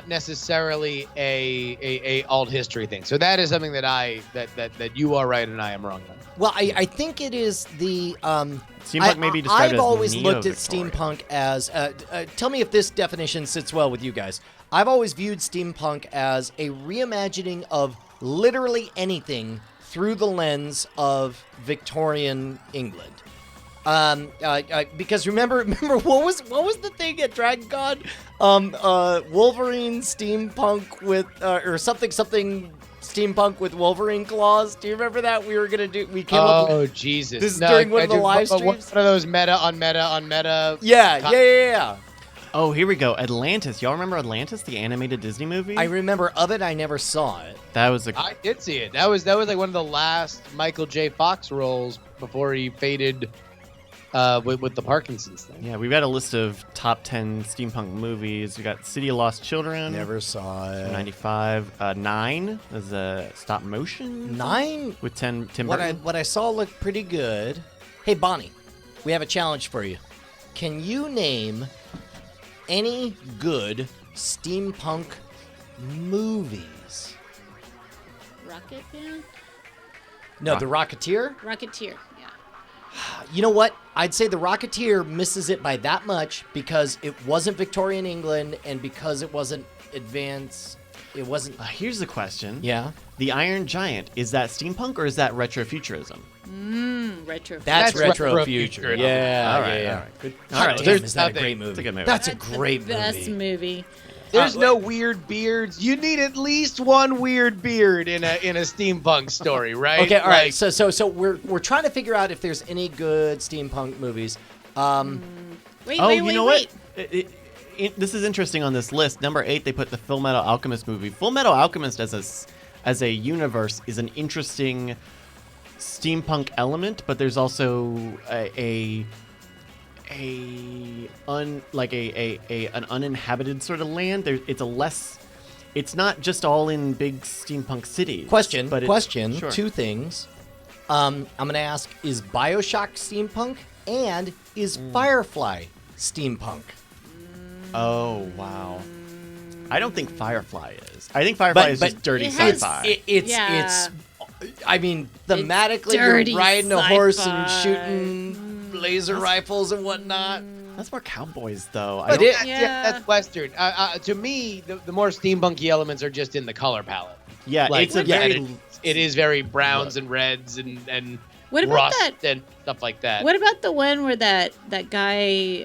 necessarily a alt history thing. So that is something that you are right and I am wrong on. Well, I think it is the steampunk may be described I've as always looked at neo-Victorian. steampunk as tell me if this definition sits well with you guys. I've always viewed steampunk as a reimagining of literally anything through the lens of Victorian England. Because remember what was the thing at Dragon Con? Wolverine steampunk with or something steampunk with Wolverine claws. Do you remember that? We were gonna do. We came up. Oh Jesus! This is during one of the live streams. One of those meta on meta. Yeah. Oh, here we go. Atlantis. Y'all remember Atlantis, the animated Disney movie? I remember of it. I never saw it. That was I did see it. That was like one of the last Michael J. Fox roles before he faded. With the Parkinson's thing. Yeah, we've got a list of top 10 steampunk movies. We got City of Lost Children. Never saw it. 95. 9 is a stop motion. 9 with Tim Burton. What I saw looked pretty good. Hey Bonnie, we have a challenge for you. Can you name any good steampunk movies? Rocket Band? No, The Rocketeer? Rocketeer, yeah. You know what? I'd say The Rocketeer misses it by that much because it wasn't Victorian England and because it wasn't advanced. It wasn't. Here's the question. Yeah. The Iron Giant, is that steampunk or is that retrofuturism? Retro. That's retro-future. Yeah. All right. Good. All right. Is that a great movie? It's a good movie. That's a great movie. Best movie. There's no weird beards. You need at least one weird beard in a steampunk story, right? Okay, all right. So we're trying to figure out if there's any good steampunk movies. Wait, you know what? This is interesting on this list. Number 8, they put the Full Metal Alchemist movie. Full Metal Alchemist as a universe is an interesting steampunk element, but there's also an uninhabited sort of land. It's not just all in big steampunk cities. Question. Sure. 2 things. I'm going to ask, is BioShock steampunk and is Firefly steampunk? Oh, wow. I don't think Firefly is. I think Firefly is just dirty sci-fi. It's I mean, thematically, you're riding a horse and shooting laser rifles and whatnot. That's more cowboys, though. That's Western. To me, the more steampunky elements are just in the color palette. Yeah, like, it's a very. it is very browns and reds and What about rust that? and stuff like that. What about the one where that guy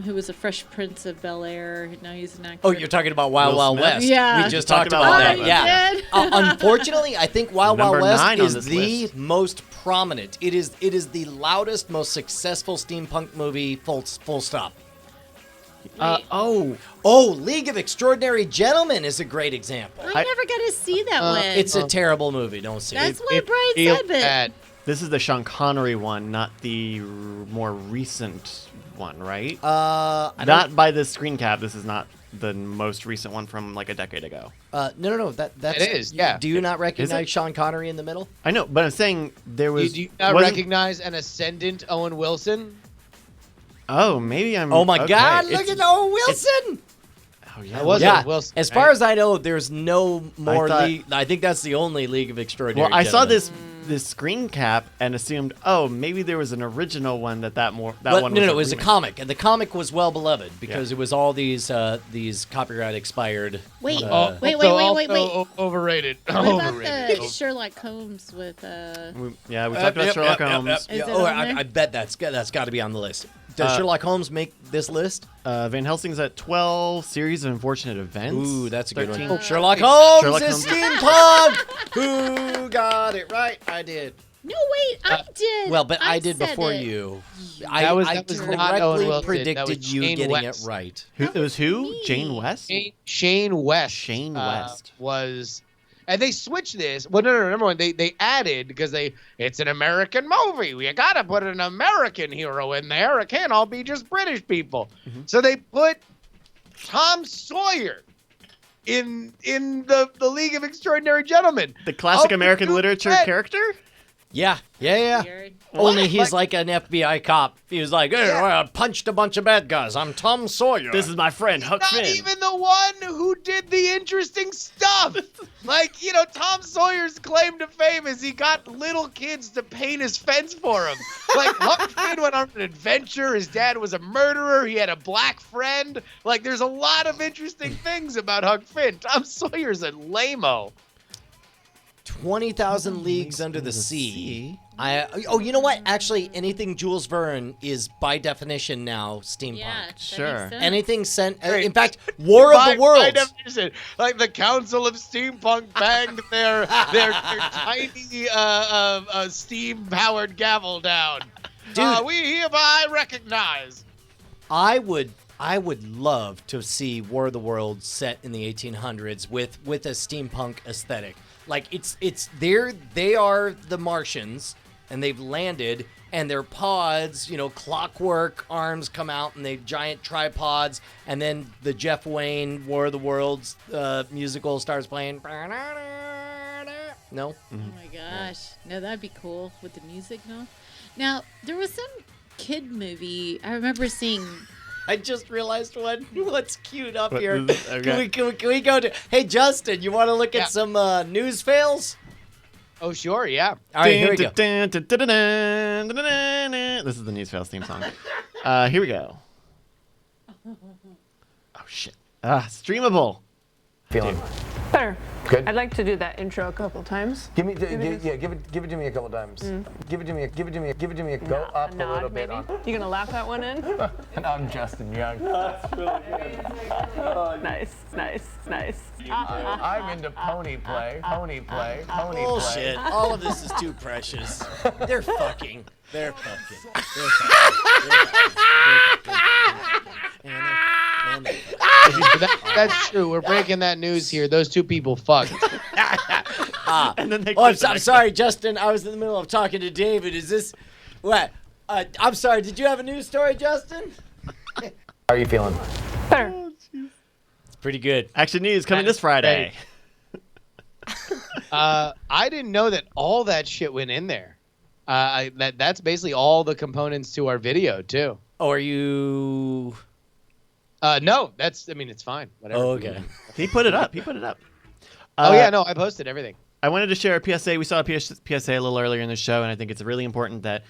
who was a Fresh Prince of Bel-Air, now he's an actor? Oh, you're talking about Wild Wild Smith? West. Yeah. We just talked about that. you Yeah. did? Unfortunately, I think Wild Wild Number West 9 on is this the list. most prominent. It is the loudest, most successful steampunk movie. Full stop. League of Extraordinary Gentlemen is a great example. I never got to see that one. It's a terrible movie. Don't see That's it. what Brian said, but This is the Sean Connery one, not the more recent one, right? Not by the screen cap. This is not the most recent one from like a decade ago. No. That's It is, yeah. Do you not Is recognize it? Sean Connery in the middle? I know, but I'm saying there was. Do you not wasn't- recognize an ascendant Owen Wilson? Oh, maybe I'm. Oh my okay. God! Look It's- at Owen Wilson. Oh yeah. That was Yeah. Owen Wilson. As far as I know, there's no more thought- league. I think that's the only League of Extraordinary. Well, I saw Gentlemen. this screen cap and assumed, oh, maybe there was an original one that one. No, Was it a was a remake. comic, and the comic was well beloved because it was all these copyright expired. wait, Also overrated. What about Overrated. the Sherlock Holmes with We talked about Sherlock Holmes. Is it Oh, on there? I bet that's got to be on the list. Does Sherlock Holmes make this list? Van Helsing's at 12. Series of Unfortunate Events. Ooh, that's a good 13. one. Sherlock Holmes Sherlock is Holmes. steampunk. Who got it right? I did. No, wait, I did. Well, but I did said before it. you. That was I not Owen correctly Wilson. That predicted was you Shane getting West. it right. It was who? Jane West? Shane West. Shane West. Was, and they switched this. Well, no, remember when they added because it's an American movie. We gotta put an American hero in there. It can't all be just British people. So they put Tom Sawyer in the League of Extraordinary Gentlemen. The classic Oh, American you literature bet. character? Yeah. Only he's like an FBI cop. He was like, hey, I punched a bunch of bad guys. I'm Tom Sawyer. This is my friend, Huck Not Finn. even the one who did the interesting stuff. Like, Tom Sawyer's claim to fame is he got little kids to paint his fence for him. Like, Huck Finn went on an adventure. His dad was a murderer. He had a black friend. Like, there's a lot of interesting things about Huck Finn. Tom Sawyer's a lame-o. 20,000 Leagues Under the Sea. You know what? Actually, anything Jules Verne is by definition now steampunk. Yeah, that Sure. makes sense. Anything sent. In fact, War of the By Worlds. definition, like the Council of Steampunk banged their tiny steam-powered gavel down. Dude. We hereby recognize. I would love to see War of the Worlds set in the 1800s with a steampunk aesthetic. Like they are the Martians and they've landed and their pods, clockwork arms come out and they giant tripods, and then the Jeff Wayne War of the Worlds musical starts playing. No? Oh my gosh. No, that'd be cool with the music, no? Now, there was some kid movie I remember seeing. I just realized what's queued up What here. is- okay. Can we go to? Hey, Justin, you want to look at some news fails? Oh, sure, yeah. All right, here we go. This is the Newsfails theme song. Here we go. Oh shit. Streamable. Feeling Better. good. I'd like to do that intro a couple times. Give it to me a couple times. Give it to me. Go up a little bit. You gonna laugh that one in? And I'm Justin Young. Nice. I'm into pony play. Bullshit. All of this is too precious. They're fucking. They're fucking. That's true. We're breaking that news here. Those two people fucked. And then they I'm sorry, Justin. I was in the middle of talking to David. Is this what? I'm sorry. Did you have a news story, Justin? How are you feeling? Better. It's pretty good. Action News coming this Friday. I didn't know that all that shit went in there. That's basically all the components to our video too. Oh, are you? No, it's fine. Whatever. Oh, okay. He put it up. Oh yeah, no, I posted everything. I wanted to share a PSA. We saw a PSA a little earlier in the show, and I think it's really important that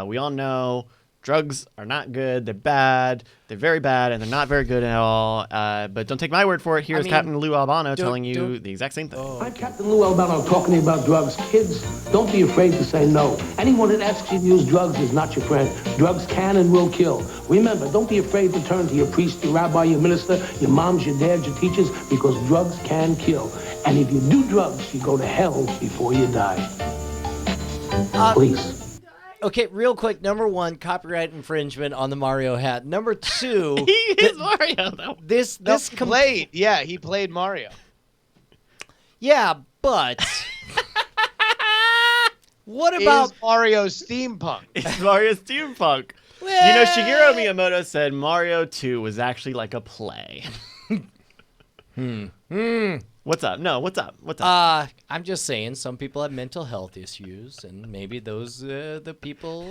we all know drugs are not good. They're bad. They're very bad, and they're not very good at all. But don't take my word for it. Here's Captain Lou Albano telling you the exact same thing. I'm Captain Lou Albano talking to you about drugs. Kids, don't be afraid to say no. Anyone that asks you to use drugs is not your friend. Drugs can and will kill. Remember, don't be afraid to turn to your priest, your rabbi, your minister, your moms, your dads, your teachers, because drugs can kill. And if you do drugs, you go to hell before you die. Please. Okay, real quick. Number one, copyright infringement on the Mario hat. Number two, he is Mario though. He played Mario. Yeah, but what about Mario steampunk? It's Mario steampunk. You know, Shigeru Miyamoto said Mario 2 was actually like a play. What's up? No, what's up? What's up? I'm just saying some people have mental health issues, and maybe those the people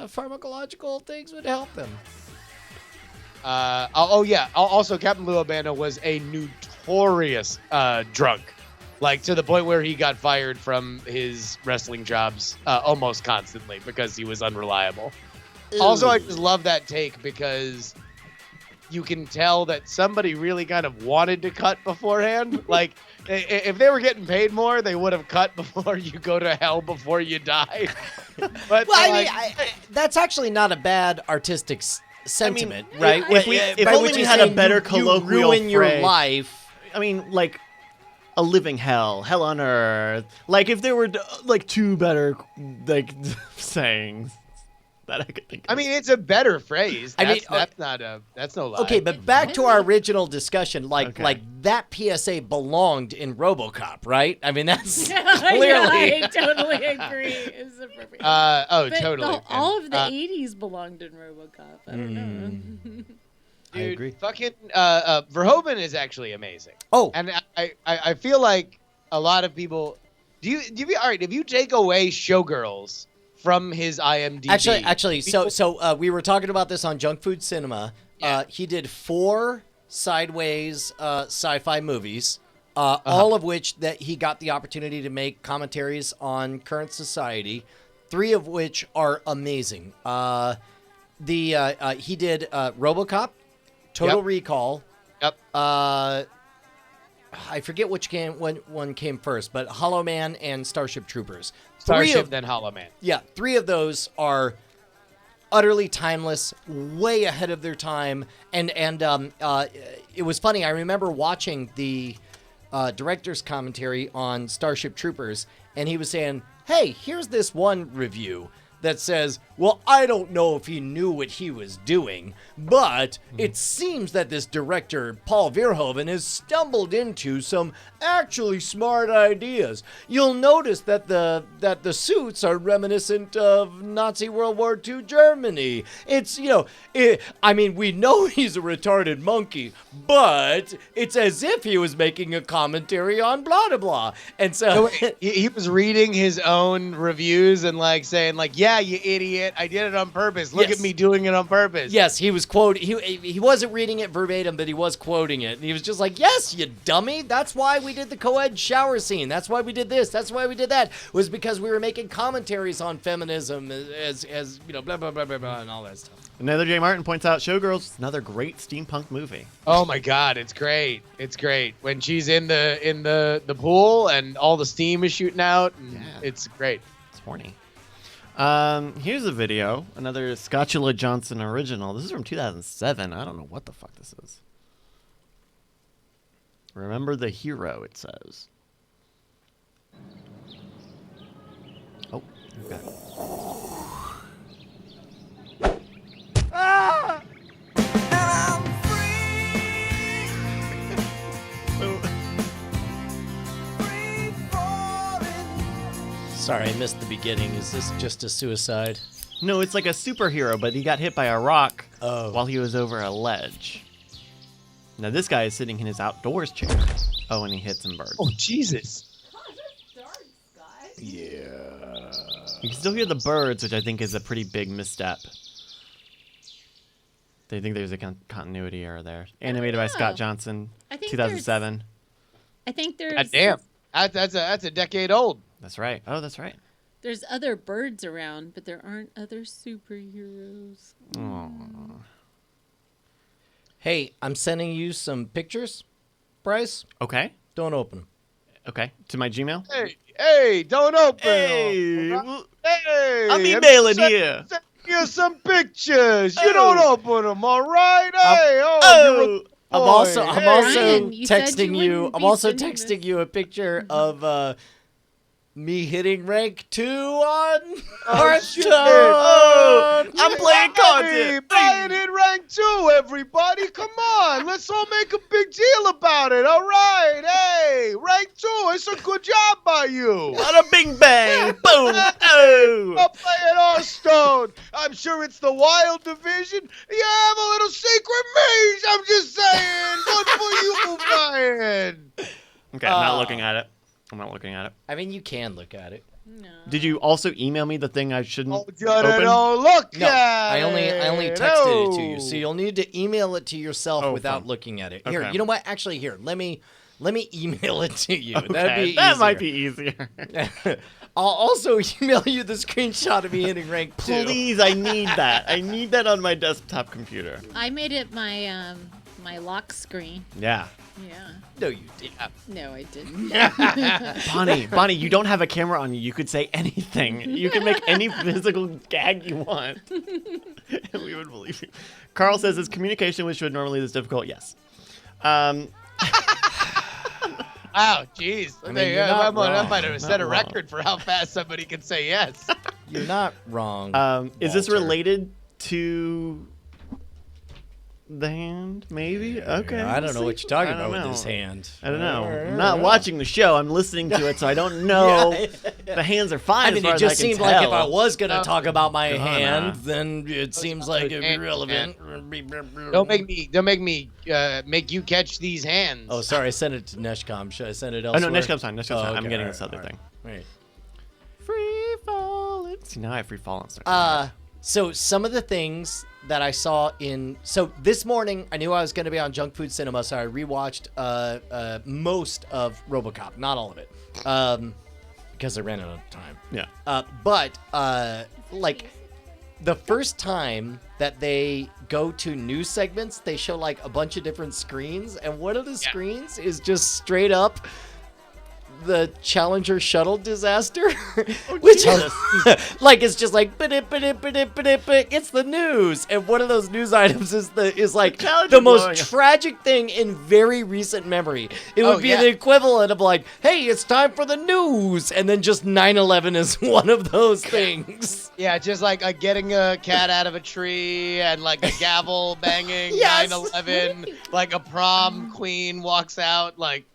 pharmacological things would help them. Also, Captain Lou Albano was a notorious drunk, like to the point where he got fired from his wrestling jobs almost constantly because he was unreliable. Ooh. Also, I just love that take because you can tell that somebody really kind of wanted to cut beforehand. Like, if they were getting paid more, they would have cut before you go to hell before you die. But that's actually not a bad artistic sentiment, right? If only we had a better colloquial ruin your phrase. life. I mean, like a living hell on earth. Like if there were like two better like sayings that I could think of. I mean, it's a better phrase. That's no lie. Okay, but back to our original discussion. Like that PSA belonged in Robocop, right? I mean, that's clearly. Yeah, I totally agree. It's a perfect. But totally. All of the '80s belonged in Robocop. I don't know. I agree. Fucking Verhoeven is actually amazing. Oh, and I feel like a lot of people. All right? If you take away Showgirls from his IMDb, actually, so we were talking about this on Junk Food Cinema. Yeah. He did 4 sideways sci-fi movies, all of which that he got the opportunity to make commentaries on current society. 3 of which are amazing. He did RoboCop, Total Recall. Yep. I forget which one came first, but Hollow Man and Starship Troopers. Then Hollow Man. Yeah, 3 of those are utterly timeless, way ahead of their time. And it was funny. I remember watching the director's commentary on Starship Troopers, and he was saying, hey, here's this one review that says, well, I don't know if he knew what he was doing, but it seems that this director, Paul Verhoeven, has stumbled into some actually smart ideas. You'll notice that the suits are reminiscent of Nazi World War II Germany. It's, I mean, we know he's a retarded monkey, but it's as if he was making a commentary on blah, blah, blah. And so he was reading his own reviews and saying yeah, you idiot, I did it on purpose. Look at me doing it on purpose. Yes, he was he wasn't reading it verbatim, but he was quoting it. And he was just like, yes, you dummy. That's why we did the co-ed shower scene. That's why we did this. That's why we did that. Was because we were making commentaries on feminism as blah, blah, blah, blah, blah, and all that stuff. Another J. Martin points out Showgirls is another great steampunk movie. Oh my God, it's great. It's great. When she's in the pool and all the steam is shooting out. And it's great. It's horny. Here's a video, another Scotchula Johnson original. This is from 2007. I don't know what the fuck this is. Remember the hero, it says. Oh, okay. Ah! Sorry, I missed the beginning. Is this just a suicide? No, it's like a superhero, but he got hit by a rock Oh. while he was over a ledge. Now this guy is sitting in his outdoors chair. Oh, and he hit some birds. Oh, Jesus. Yeah. You can still hear the birds, which I think is a pretty big misstep. They think there's a continuity error there. Animated by Scott Johnson, I think 2007. I think there's. God damn. That's a decade old. That's right. Oh, that's right. There's other birds around, but there aren't other superheroes. Aww. Hey, I'm sending you some pictures, Bryce. Okay. Don't open them. Okay. To my Gmail? Hey, don't open. Hey, Hey, I'm emailing here. Send you some pictures. You don't open them, all right? Hey, I'm also Ryan, you said texting you you. wouldn't I'm be also sending texting you a picture of me hitting rank 2 on Hearthstone. I'm playing content. Brian hit rank 2, everybody. Come on. Let's all make a big deal about it. All right. Hey, rank 2. It's a good job by you. What a bing bang. Boom. Oh. I'm playing Hearthstone. I'm sure it's the wild division. You have a little secret mage. I'm just saying. Good for you, Brian. Okay, I'm not looking at it. I'm not looking at it. I mean, you can look at it. No. Did you also email me the thing I shouldn't open? Look No, at I only it. texted it to you, so you'll need to email it to yourself without fine. looking at it. Here, Okay. you know what? Actually, here, let me email it to you. Okay, That'd be that easier. might be easier. I'll also email you the screenshot of me hitting rank 2. Please, I need that. I need that on my desktop computer. I made it my my lock screen. Yeah. Yeah. No, you did. No, I didn't. Bonnie, you don't have a camera on you. You could say anything. You can make any physical gag you want. And we would believe you. Carl says, is communication with Should normally this difficult? Yes. Wow, jeez. I mean, you're not I wrong. might have set a Not record for how fast somebody can say yes. You're not wrong. Is this Walter. related to the hand? Maybe? Okay. I don't know what you're talking I don't about know. with this hand. I don't know. I'm not watching the show. I'm listening to it, so I don't know. The hands are fine. I mean, as far it as just I can seemed like if tell. I was going to talk about my Come on, hand, then it seems like it'd be hand, relevant. Don't make me make you catch these hands. Oh, sorry, I sent it to Neshcom. Should I send it Oh, elsewhere? no, Neshcom's fine. Neshcom's fine. I'm okay, getting all this right, other all thing. Right. Free falling. See, now I have free falling. So some of the things that I saw so this morning, I knew I was going to be on Junk Food Cinema, so I rewatched most of Robocop, not all of it, because I ran out of time. Yeah. But like the first time that they go to news segments, they show like a bunch of different screens, and one of the screens is just straight up the Challenger shuttle disaster, which like it's just like it's the news, and one of those news items is like the most tragic thing in very recent memory. It would be the equivalent of like, hey, it's time for the news, and then just 9/11 is one of those things. Yeah, just like getting a cat out of a tree and like a gavel banging. Yes. 9/11, like a prom queen walks out, like.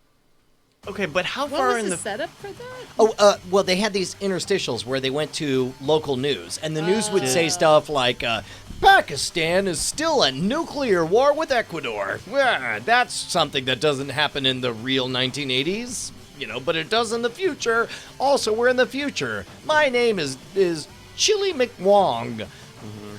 Okay, but how What far was in the the setup for that? Oh, well, they had these interstitials where they went to local news, and the news would say stuff like, Pakistan is still at nuclear war with Ecuador. Well, that's something that doesn't happen in the real 1980s, but it does in the future. Also, we're in the future. My name is Chili McWong,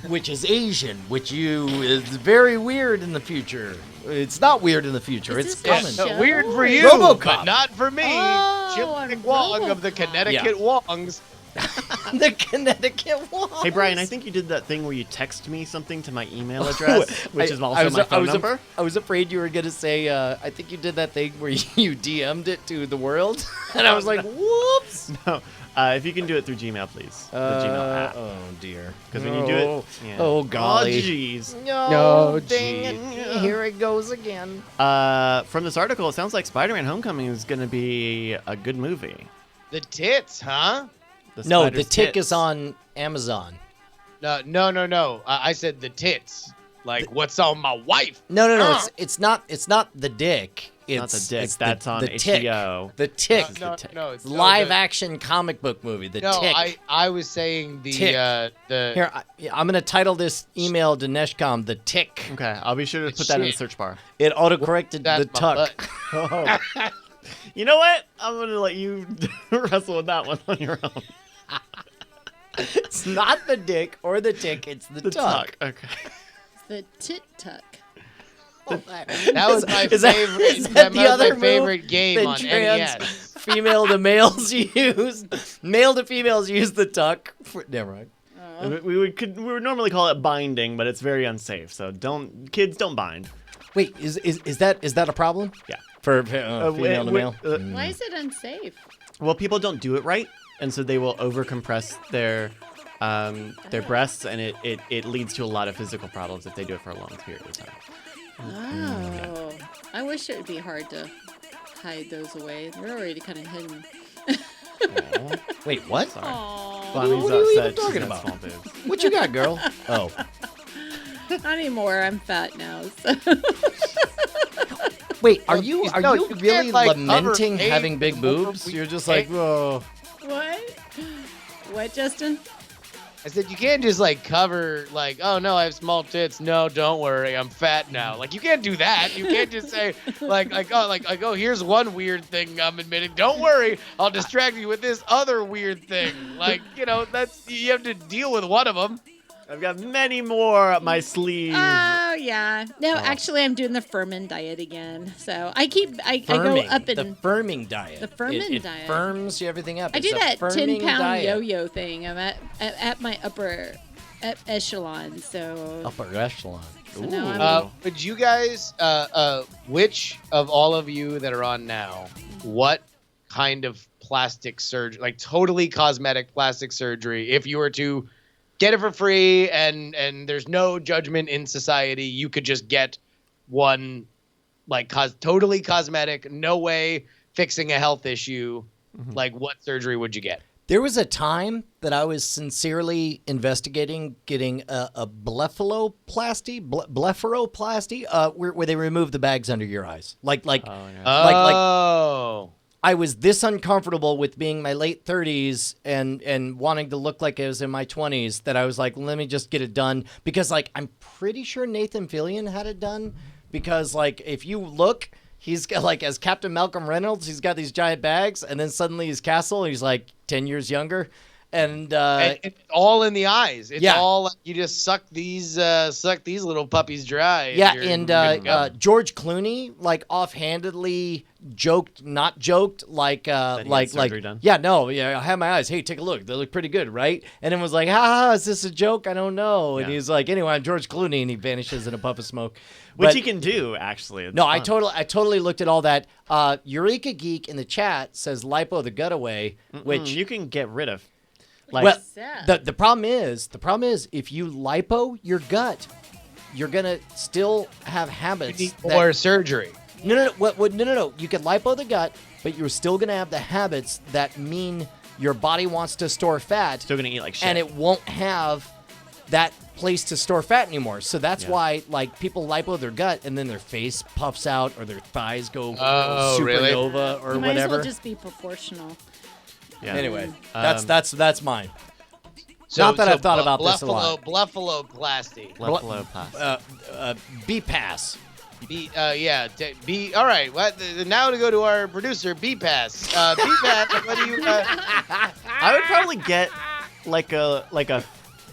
which is Asian, which is very weird in the future. It's not weird in the future. Is It's this common. a show? Weird for you, Robocop. but not for me. Oh, Chip on McWong of the Connecticut Wongs. The Connecticut Wall. Hey, Brian, I think you did that thing where you text me something to my email address, which is also my phone number. I was afraid you were going to say, I think you did that thing where you DM'd it to the world. And I was like, whoops. No. If you can do it through Gmail, please. The Gmail app. Oh, dear. Because when you do it... Yeah. Oh, golly. Oh, jeez. No, dang it. Here it goes again. From this article, it sounds like Spider-Man Homecoming is going to be a good movie. The tits, huh? No, the tick is on Amazon. No. I said the tits. Like, what's on my wife? No. It's not the dick. It's not the dick. It's That's on the HBO. Tick. The Tick. No, it's live action comic book movie. The Tick. I was saying the Tick. the. Here, I'm gonna title this email to Neshcom The Tick. Okay, I'll be sure to put that in the search bar. It autocorrected That's the my tuck. You know what? I'm going to let you wrestle with that one on your own. It's not the dick or the tick. It's the tuck. Okay. It's the tit tuck. That was my favorite. Is that the other my favorite move? game on NES. Female to males use the tuck. Never mind. We would normally call it binding, but it's very unsafe. So kids don't bind. Wait, is that a problem? Yeah. For female to male. Why is it unsafe? Well, people don't do it right, and so they will overcompress their breasts, and it leads to a lot of physical problems if they do it for a long period of time. Oh, I wish it would be hard to hide those away. They're already kind of hidden. Wait, what? Sorry. What are you even talking about? What you got, girl? Oh. Not anymore. I'm fat now. So. Wait, are you really like, lamenting cover having big boobs? You're just like, whoa. What? What, Justin? I said you can't just like cover like, oh no, I have small tits. No, don't worry, I'm fat now. Like you can't do that. You can't just say oh here's one weird thing I'm admitting. Don't worry, I'll distract you with this other weird thing. Like that's you have to deal with one of them. I've got many more up my sleeve. Oh yeah. No, actually, I'm doing the Furman diet again. So I go up in the firming diet. The Furman diet. It firms everything up. I do that 10-pound diet. yo-yo thing. I'm at my upper echelon. So upper echelon. So now would you guys, which of all of you that are on now, what kind of plastic surgery, like totally cosmetic plastic surgery, if you were to get it for free and there's no judgment in society, you could just get one like totally cosmetic, no way fixing a health issue. Like what surgery would you get? There was a time that I was sincerely investigating getting a blepharoplasty, where they remove the bags under your eyes. Like I was this uncomfortable with being my late 30s and wanting to look like I was in my 20s that I was like, let me just get it done. Because, like, I'm pretty sure Nathan Fillion had it done. Because, like, if you look, he's got, like, as Captain Malcolm Reynolds, he's got these giant bags. And then suddenly he's Castle. He's, like, 10 years younger. And it's all in the eyes. It's all like you just suck these little puppies dry. Yeah, and George Clooney like offhandedly not joked like done. I had my eyes. Hey, take a look. They look pretty good, right? And it was like, is this a joke? I don't know. And he's like, anyway, I'm George Clooney, and he vanishes in a puff of smoke. Which he can do, actually. It's no, fun. I totally looked at all that. Eureka Geek in the chat says lipo the gut away, which you can get rid of. Like, well, the problem is if you lipo your gut, you're gonna still have habits. You need more surgery. No. You can lipo the gut, but you're still gonna have the habits that mean your body wants to store fat. Still gonna eat like shit, and it won't have that place to store fat anymore. So that's why like people lipo their gut, and then their face puffs out or their thighs go supernova or you might whatever. As well just be proportional. Yeah. Anyway, that's mine. Not that I've thought about this a lot. Blepharoplasty. B-Pass. All right. Now to go to our producer, B-Pass. B-Pass. What do you? I would probably get like a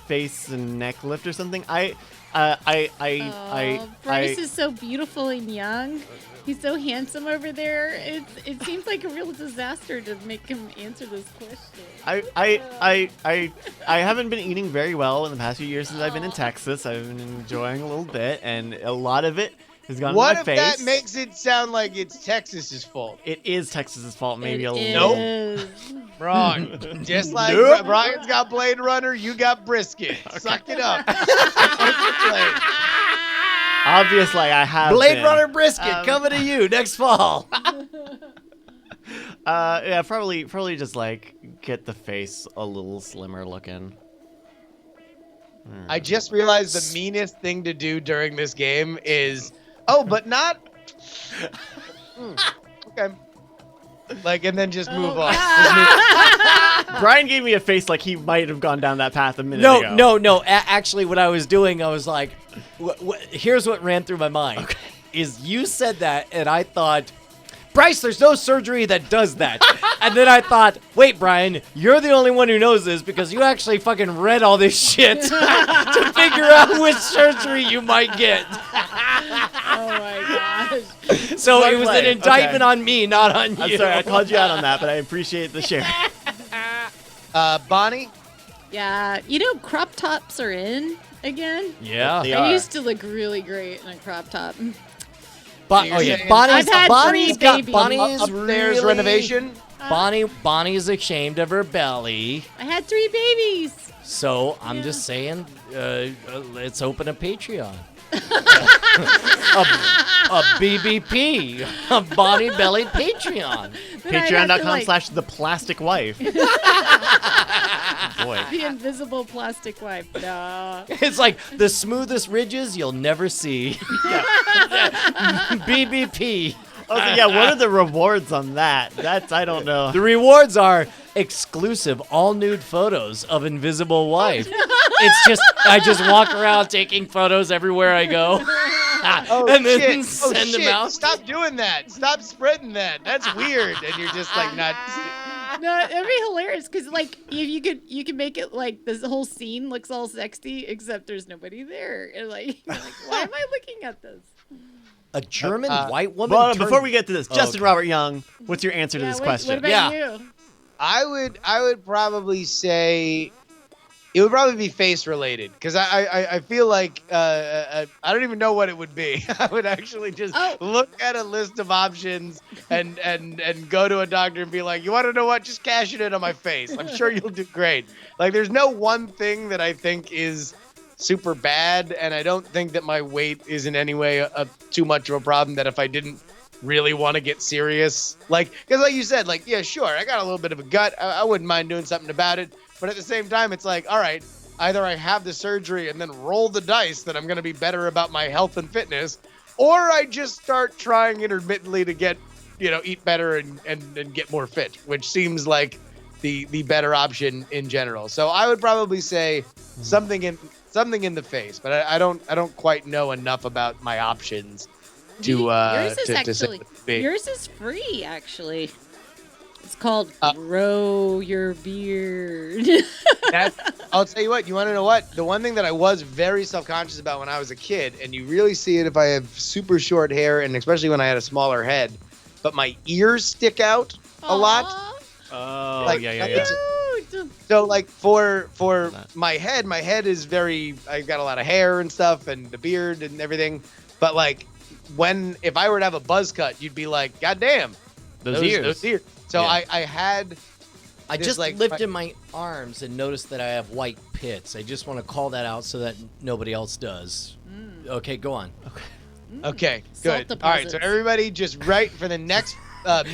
face and neck lift or something. Bryce is so beautiful and young. He's so handsome over there. It seems like a real disaster to make him answer this question. I haven't been eating very well in the past few years since I've been in Texas. I've been enjoying a little bit, and a lot of it has gone to my face. What if that makes it sound like it's Texas's fault? It is Texas's fault, maybe a little. Nope. Wrong. Just like Brian's got Blade Runner, you got brisket. Okay. Suck it up. Obviously, I have Blade Runner brisket coming to you next fall. Probably just like get the face a little slimmer looking. I just realized the meanest thing to do during this game is, but not. Okay. Like, and then just move on. Brian gave me a face like he might have gone down that path a minute ago. No. Actually, what I was doing, I was like, here's what ran through my mind. Okay. Is you said that, and I thought, Bryce, there's no surgery that does that. And then I thought, wait, Brian, you're the only one who knows this because you actually fucking read all this shit to figure out which surgery you might get. Oh my gosh. So Smart it was play. an indictment Okay. on me, not on you. I'm sorry, I called you out on that, but I appreciate the share. Bonnie? Yeah, crop tops are in again. Yeah. They I are. used to look really great in a crop top. Bonnie's I've had Bonnie's three got babies. Bonnie's Upstairs really, renovation? Bonnie's ashamed of her belly. I had 3 babies. So I'm just saying, let's open a Patreon. a BBP, a Bonnie Belly Patreon. Patreon.com/the plastic wife. Boy. The invisible plastic wife. No. It's like the smoothest ridges you'll never see. BBP. Okay, yeah, what are the rewards on that? I don't know. The rewards are exclusive all nude photos of invisible wife. It's just I just walk around taking photos everywhere I go. And then send them out. Stop doing that. Stop spreading that. That's weird. And you're just like not. No, it'd be hilarious because you could make it like this whole scene looks all sexy except there's nobody there. And like why am I looking at this? A German white woman. Well, before we get to this, Justin okay. Robert Young, what's your answer to this question? What about you? I would probably say it would probably be face related because I feel like I don't even know what it would be. I would actually just look at a list of options and go to a doctor and be like, you want to know what? Just cash it in on my face. I'm sure you'll do great. Like there's no one thing that I think is super bad, and I don't think that my weight is in any way too much of a problem that if I didn't really want to get serious, like, because like you said, like, yeah, sure, I got a little bit of a gut, I wouldn't mind doing something about it, but at the same time, it's like, all right, either I have the surgery and then roll the dice that I'm going to be better about my health and fitness, or I just start trying intermittently to get, eat better and get more fit, which seems like the better option in general. So I would probably say something in the face, but I don't quite know enough about my options to yours is to actually say what it would be. yours is free actually. It's called grow your beard. I'll tell you what. You want to know what? The one thing that I was very self-conscious about when I was a kid, and you really see it if I have super short hair, and especially when I had a smaller head, but my ears stick out a lot. Oh, Like, yeah. So like for my head is very, I've got a lot of hair and stuff and the beard and everything. But like if I were to have a buzz cut, you'd be like, God damn, Those ears. So Yeah. I just like lifted my arms and noticed that I have white pits. I just want to call that out so that nobody else does. Okay, go on. Okay, Salt good. All right, so deposits. everybody just write for the next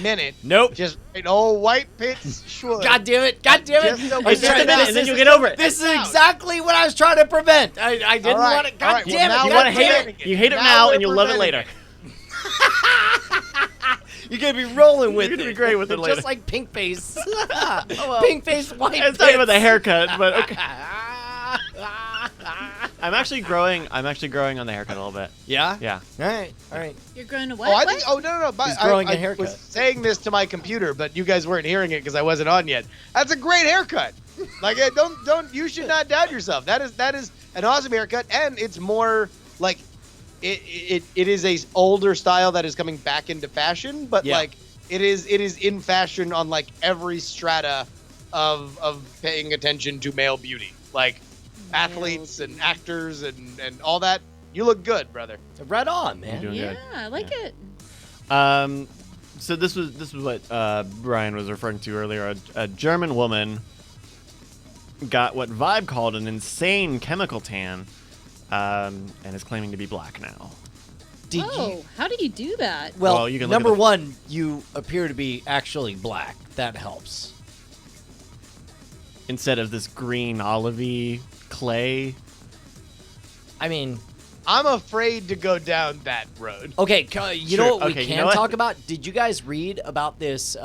minute. Nope. Just write old white pits. Sure. God damn it! God damn it! Just so It's just a minute, and then you'll get over it. This is exactly what I was trying to prevent. I didn't right, want it. God all right, damn well, it! You now want to we're hate preventing it. You hate it Now now, we're and you'll love it preventing later. You're gonna be rolling with You're it. gonna be great with it later. Just like Pink Face. Pink Face white. It's not about the pits. haircut, but okay. I'm actually growing on the haircut a little bit. Yeah. Yeah. All right. You're growing to Oh, what? no. But He's growing a I haircut. was saying this to my computer, but you guys weren't hearing it because I wasn't on yet. That's a great haircut. Like, don't. You should not doubt yourself. That is an awesome haircut, and it's more like it is a older style that is coming back into fashion, but Yeah. like it is in fashion on like every strata of paying attention to male beauty, like athletes and actors and all that. You look good, brother. Right on, man. You're doing Yeah, good. I like it. So this was what Brian was referring to earlier. A German woman got what Vibe called an insane chemical tan, and is claiming to be black now. How do you do that? Well, you can look at number the- one, you appear to be actually black. That helps. Instead of this green olivey clay. I mean, I'm afraid to go down that road. okay, you Sure, know what we okay, you can know what? talk about? Did you guys read about this?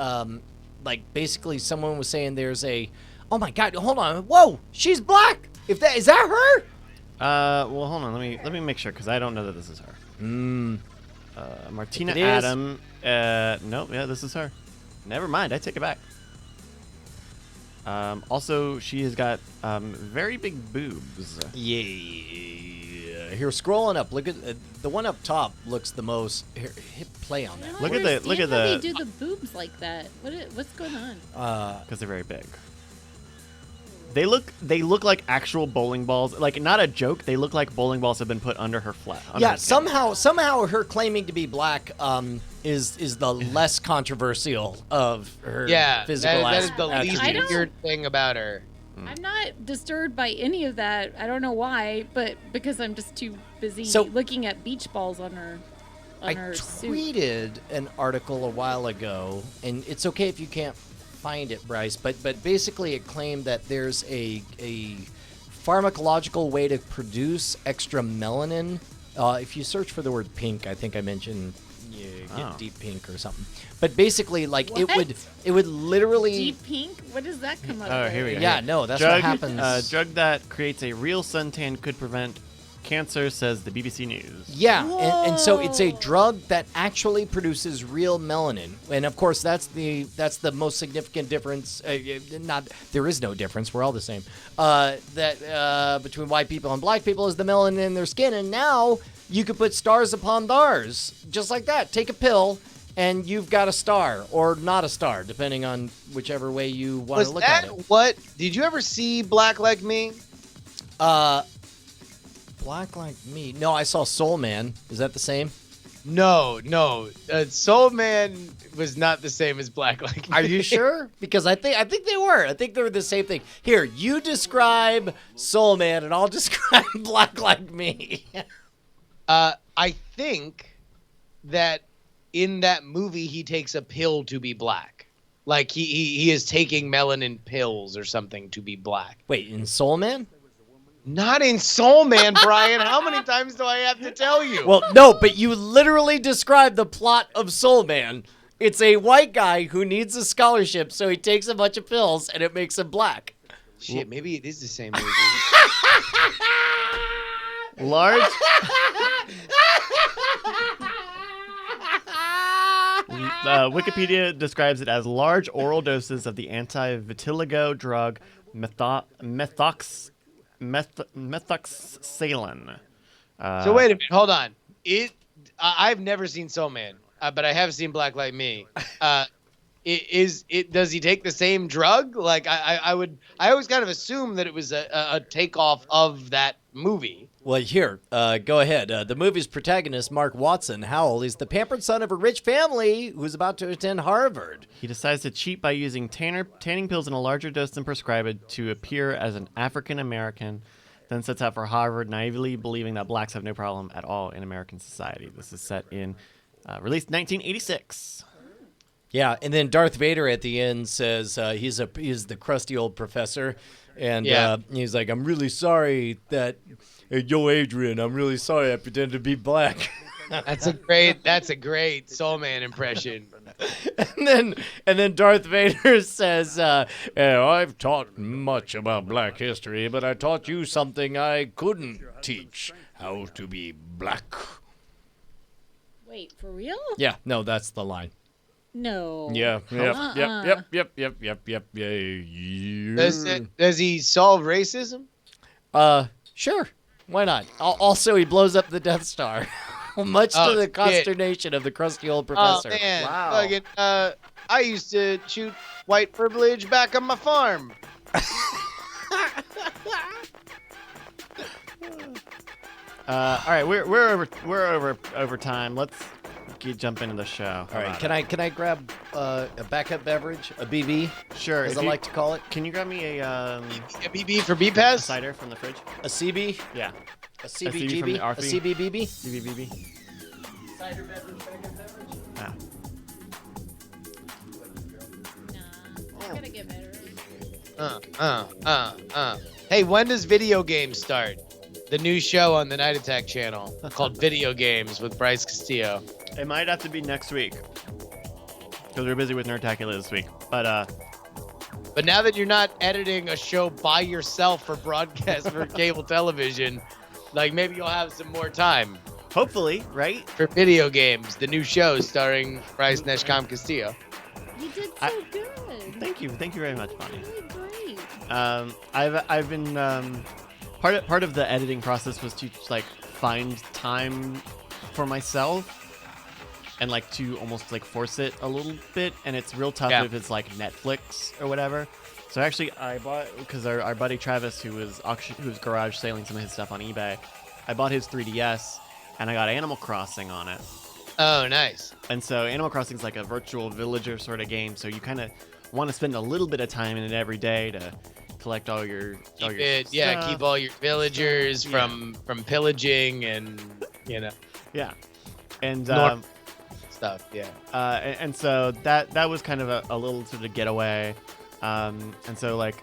Like, basically, someone was saying there's a. Oh my God! Hold on. Whoa, she's black. Is that her? Well, hold on. Let me make sure because I don't know that this is her. Martina If it is- Adam. Nope. Yeah, this is her. Never mind. I take it back. Also, she has got very big boobs. Yeah. Here, scrolling up. Look at the one up top. Looks the most. Here, hit play on that. Look at the. Why they do the boobs like that? What's going on? Because they're very big. They look like actual bowling balls. Like, not a joke. They look like bowling balls have been put under her flat. Yeah, somehow her claiming to be black is the less controversial of her physical that is the least attributes. weird thing about her. I'm not disturbed by any of that. I don't know why, but because I'm just too busy looking at beach balls on her. I suit. tweeted an article a while ago, and it's okay if you can't find it, Bryce, but basically it claimed that there's a pharmacological way to produce extra melanin. If you search for the word pink, I think I mentioned get deep pink or something. But basically, like it would literally deep pink. What does that come up? Oh, here we go. Yeah, no, that's what happens. Drug that creates a real suntan could prevent cancer, says the BBC News. Yeah, and so it's a drug that actually produces real melanin, and of course that's the most significant difference. There is no difference. We're all the same. Between white people and black people is the melanin in their skin, and now you could put stars upon theirs, just like that. Take a pill, and you've got a star or not a star, depending on whichever way you want to look at it. What did you ever see Black Like Me? Black Like Me? No, I saw Soul Man. Is that the same? No. Soul Man was not the same as Black Like Me. Are you sure? Because I think they were. I think they were the same thing. Here, you describe Soul Man, and I'll describe Black Like Me. I think that in that movie he takes a pill to be black. Like he is taking melanin pills or something to be black. Wait, in Soul Man? Not in Soul Man, Brian. How many times do I have to tell you? Well, no, but you literally described the plot of Soul Man. It's a white guy who needs a scholarship, so he takes a bunch of pills, and it makes him black. Shit, maybe it is the same movie. Large. Wikipedia describes it as large oral doses of the anti-vitiligo drug methoxysalin. So wait a minute, hold on. I've never seen Soul Man, but I have seen Black Like Me. Does he take the same drug? Like I always kind of assume that it was a takeoff of that movie. Well, here, go ahead. The movie's protagonist, Mark Watson Howell, is the pampered son of a rich family who's about to attend Harvard. He decides to cheat by using tanning pills in a larger dose than prescribed to appear as an African American, then sets out for Harvard, naively believing that blacks have no problem at all in American society. This is set in, released 1986. Yeah, and then Darth Vader at the end says he's the crusty old professor, and he's like, "I'm really sorry that, yo, Adrian, I'm really sorry I pretended to be black." That's a great Soul Man impression. And then Darth Vader says, "I've taught much about black history, but I taught you something I couldn't teach: how to be black." Wait, for real? Yeah, no, that's the line. No. Yep. Does he solve racism? Sure. Why not? Also, he blows up the Death Star, much to the consternation of the crusty old professor. Oh man, wow. Fucking, I used to shoot white privilege back on my farm. All right, we're over time. Let's jump into the show. All right, can I grab a backup beverage, a BB? Sure, as I like to call it. Can you grab me a BB for B-Pass? A cider from the fridge? A CB? Yeah. A CBGB? A CBBB? CBBB. Cider beverage, backup beverage? Ah. It's gonna get better. Hey, when does Video Games start? The new show on the Night Attack channel called Video Games with Bryce Castillo. It might have to be next week because we're busy with Nerdtacular this week. But now that you're not editing a show by yourself for broadcast for cable television, like maybe you'll have some more time. Hopefully, right? For Video Games, the new show starring Bryce Neshcom Castillo. You did so good. Thank you very much, Bonnie. You did great. I've been part of the editing process was to like find time for myself and like to almost like force it a little bit, and it's real tough if it's like Netflix or whatever. So actually, I bought, because our buddy Travis, who was garage sailing some of his stuff on eBay, I bought his 3DS, and I got Animal Crossing on it. Oh, nice. And so Animal Crossing is like a virtual villager sort of game, so you kind of want to spend a little bit of time in it every day to collect all your stuff. Keep all your villagers from pillaging and and stuff. And so that was kind of a little sort of getaway. And so like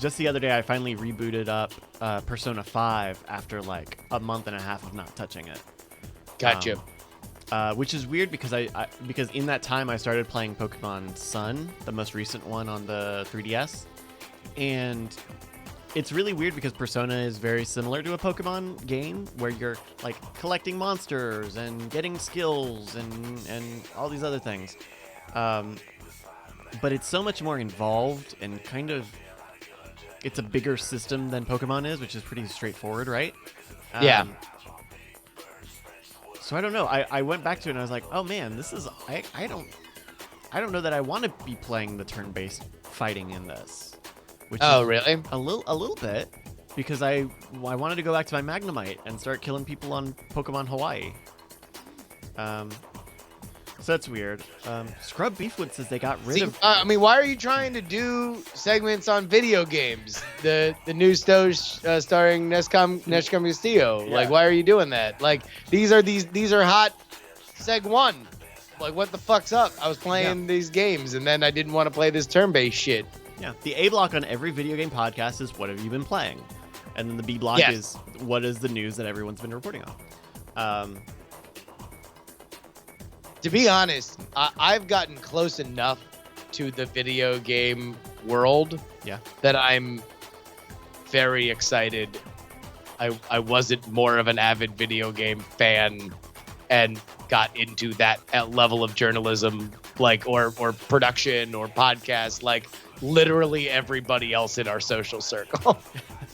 just the other day I finally rebooted up Persona 5 after like a month and a half of not touching it. Gotcha. Which is weird because because in that time I started playing Pokemon Sun, the most recent one on the 3DS, and it's really weird because Persona is very similar to a Pokemon game where you're like collecting monsters and getting skills and all these other things, but it's so much more involved and kind of it's a bigger system than Pokemon is, which is pretty straightforward, right? So I don't know. I went back to it and I was like, oh man, this is I don't know that I want to be playing the turn-based fighting in this. Which really? A little bit, because I wanted to go back to my Magnemite and start killing people on Pokemon Hawaii. So that's weird. Scrub Beefwood says they got rid of. I mean, why are you trying to do segments on video games? The new starring Nescom Castillo. Yeah. Like, why are you doing that? Like, these are hot seg 1. Like, what the fuck's up? I was playing these games and then I didn't want to play this turn-based shit. Yeah, the A block on every video game podcast is what have you been playing, and then the B block is what is the news that everyone's been reporting on. To be honest, I've gotten close enough to the video game world that I'm very excited. I wasn't more of an avid video game fan and got into that level of journalism, like or production or podcast, like literally everybody else in our social circle.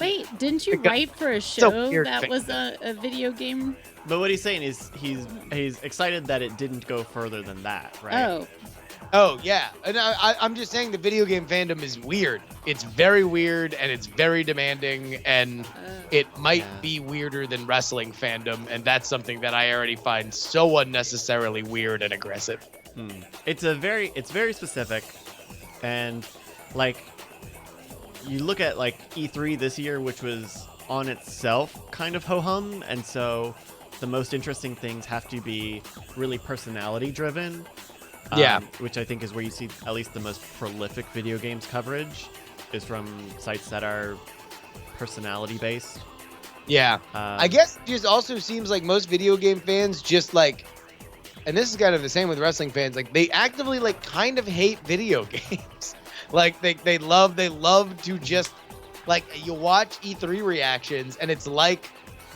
Wait, didn't you write for a show that thing. was a video game? But what he's saying is he's excited that it didn't go further than that, right? Oh yeah, and I'm just saying the video game fandom is weird. It's very weird and it's very demanding, and it might be weirder than wrestling fandom, and that's something that I already find so unnecessarily weird and aggressive. It's very specific, and like you look at like E3 this year, which was on itself kind of ho-hum, and so the most interesting things have to be really personality driven. Which I think is where you see at least the most prolific video games coverage is from sites that are personality based. I guess it just also seems like most video game fans just like, and this is kind of the same with wrestling fans, like they actively like kind of hate video games. Like they love to just like, you watch E3 reactions and it's like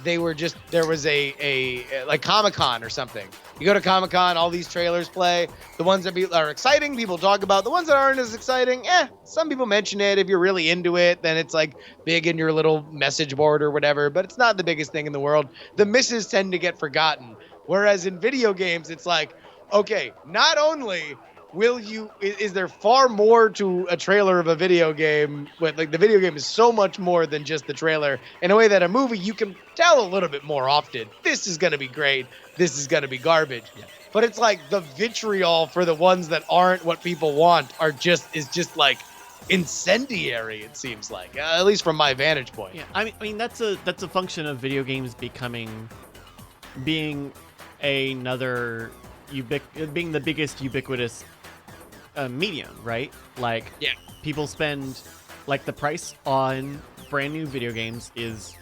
there was a like Comic-Con or something. You go to Comic-Con, all these trailers play. The ones that are exciting, people talk about. The ones that aren't as exciting, some people mention it. If you're really into it, then it's like big in your little message board or whatever, but it's not the biggest thing in the world. The misses tend to get forgotten. Whereas in video games, it's like, okay, not only is there far more to a trailer of a video game, but like the video game is so much more than just the trailer, in a way that a movie you can tell a little bit more often. This is going to be great. This is going to be garbage. But it's like the vitriol for the ones that aren't what people want is just like incendiary, it seems like, at least from my vantage point. I mean that's a function of video games being another being the biggest ubiquitous medium, right? Like, people spend, like, the price on brand new video games is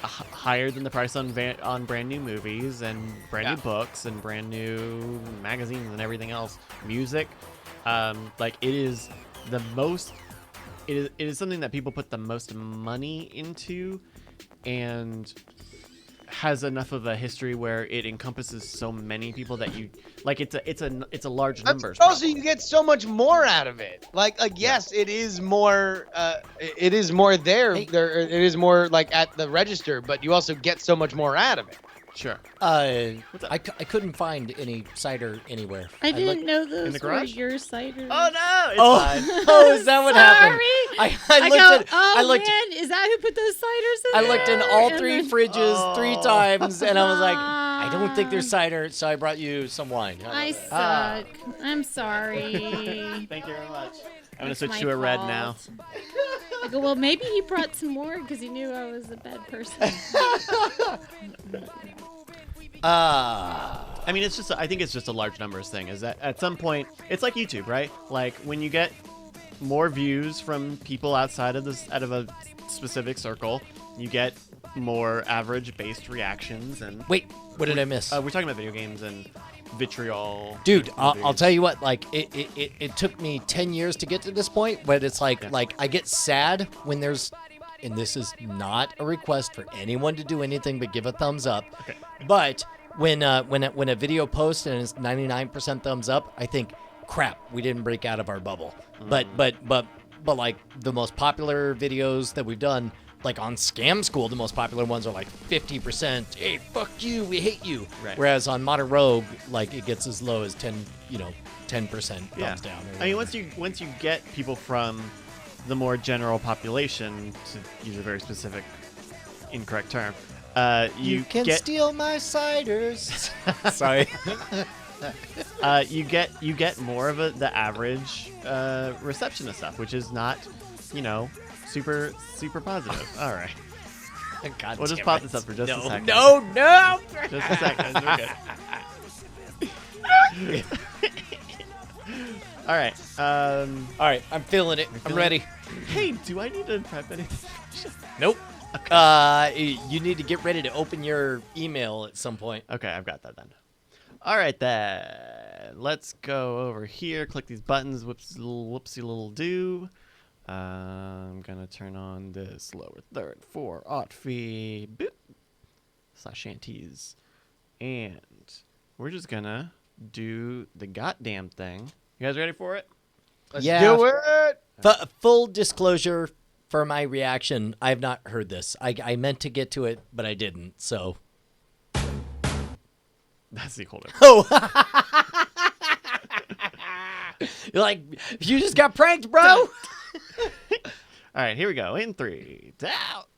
higher than the price on brand new movies and brand new books and brand new magazines and everything else. Music, like, it is something that people put the most money into, and has enough of a history where it encompasses so many people that you like. It's a large numbers. Also, you get so much more out of it. Like yes, it is more. It is more there. It is more like at the register, but you also get so much more out of it. Sure. I couldn't find any cider anywhere. I didn't know those in the were garage? your ciders. Oh no! It's fine. Oh, is that what happened? I looked. Man, is that who put those ciders in I there? looked in all And 3 then- fridges 3 times, and I was like, I don't think there's cider, so I brought you some wine. I suck. I'm sorry. Thank you very much. I'm gonna It's switch my to a red now. fault. I go, well, maybe he brought some more because he knew I was a bad person. I mean, I think it's just a large numbers thing. Is that at some point, it's like YouTube, right? Like when you get more views from people outside of a specific circle, you get more average-based reactions. And wait, what did I miss? We're talking about video games and vitriol. Dude, I'll tell you what. Like it took me 10 years to get to this point, but it's like I get sad when there's, and this is not a request for anyone to do anything but give a thumbs up. Okay. But when a video posts and it's 99% thumbs up, I think, crap, we didn't break out of our bubble. But like the most popular videos that we've done, like on Scam School, the most popular ones are like 50%. Hey, fuck you, we hate you. Right. Whereas on Modern Rogue, like it gets as low as 10% thumbs down. I mean, once you get people from the more general population, to use a very specific, incorrect term, you can get steal my ciders. Sorry. you get more of the average reception of stuff, which is not, super positive. All right. God we'll just damn pop it. this up for just a second. No. Just a second. We're good. All right. All right. I'm feeling it. I'm ready. Hey, do I need to prep anything? Nope. Okay. You need to get ready to open your email at some point. Okay, I've got that then. All right, then. Let's go over here. Click these buttons. Whoopsie little do. I'm gonna turn on this lower third for aught fee boop / shanties, and we're just gonna do the goddamn thing. You guys ready for it? Let's do it. Full disclosure for my reaction, I have not heard this. I meant to get to it, but I didn't. So that's the holder. Oh. You're like, you just got pranked, bro. All right, here we go. In 3, out.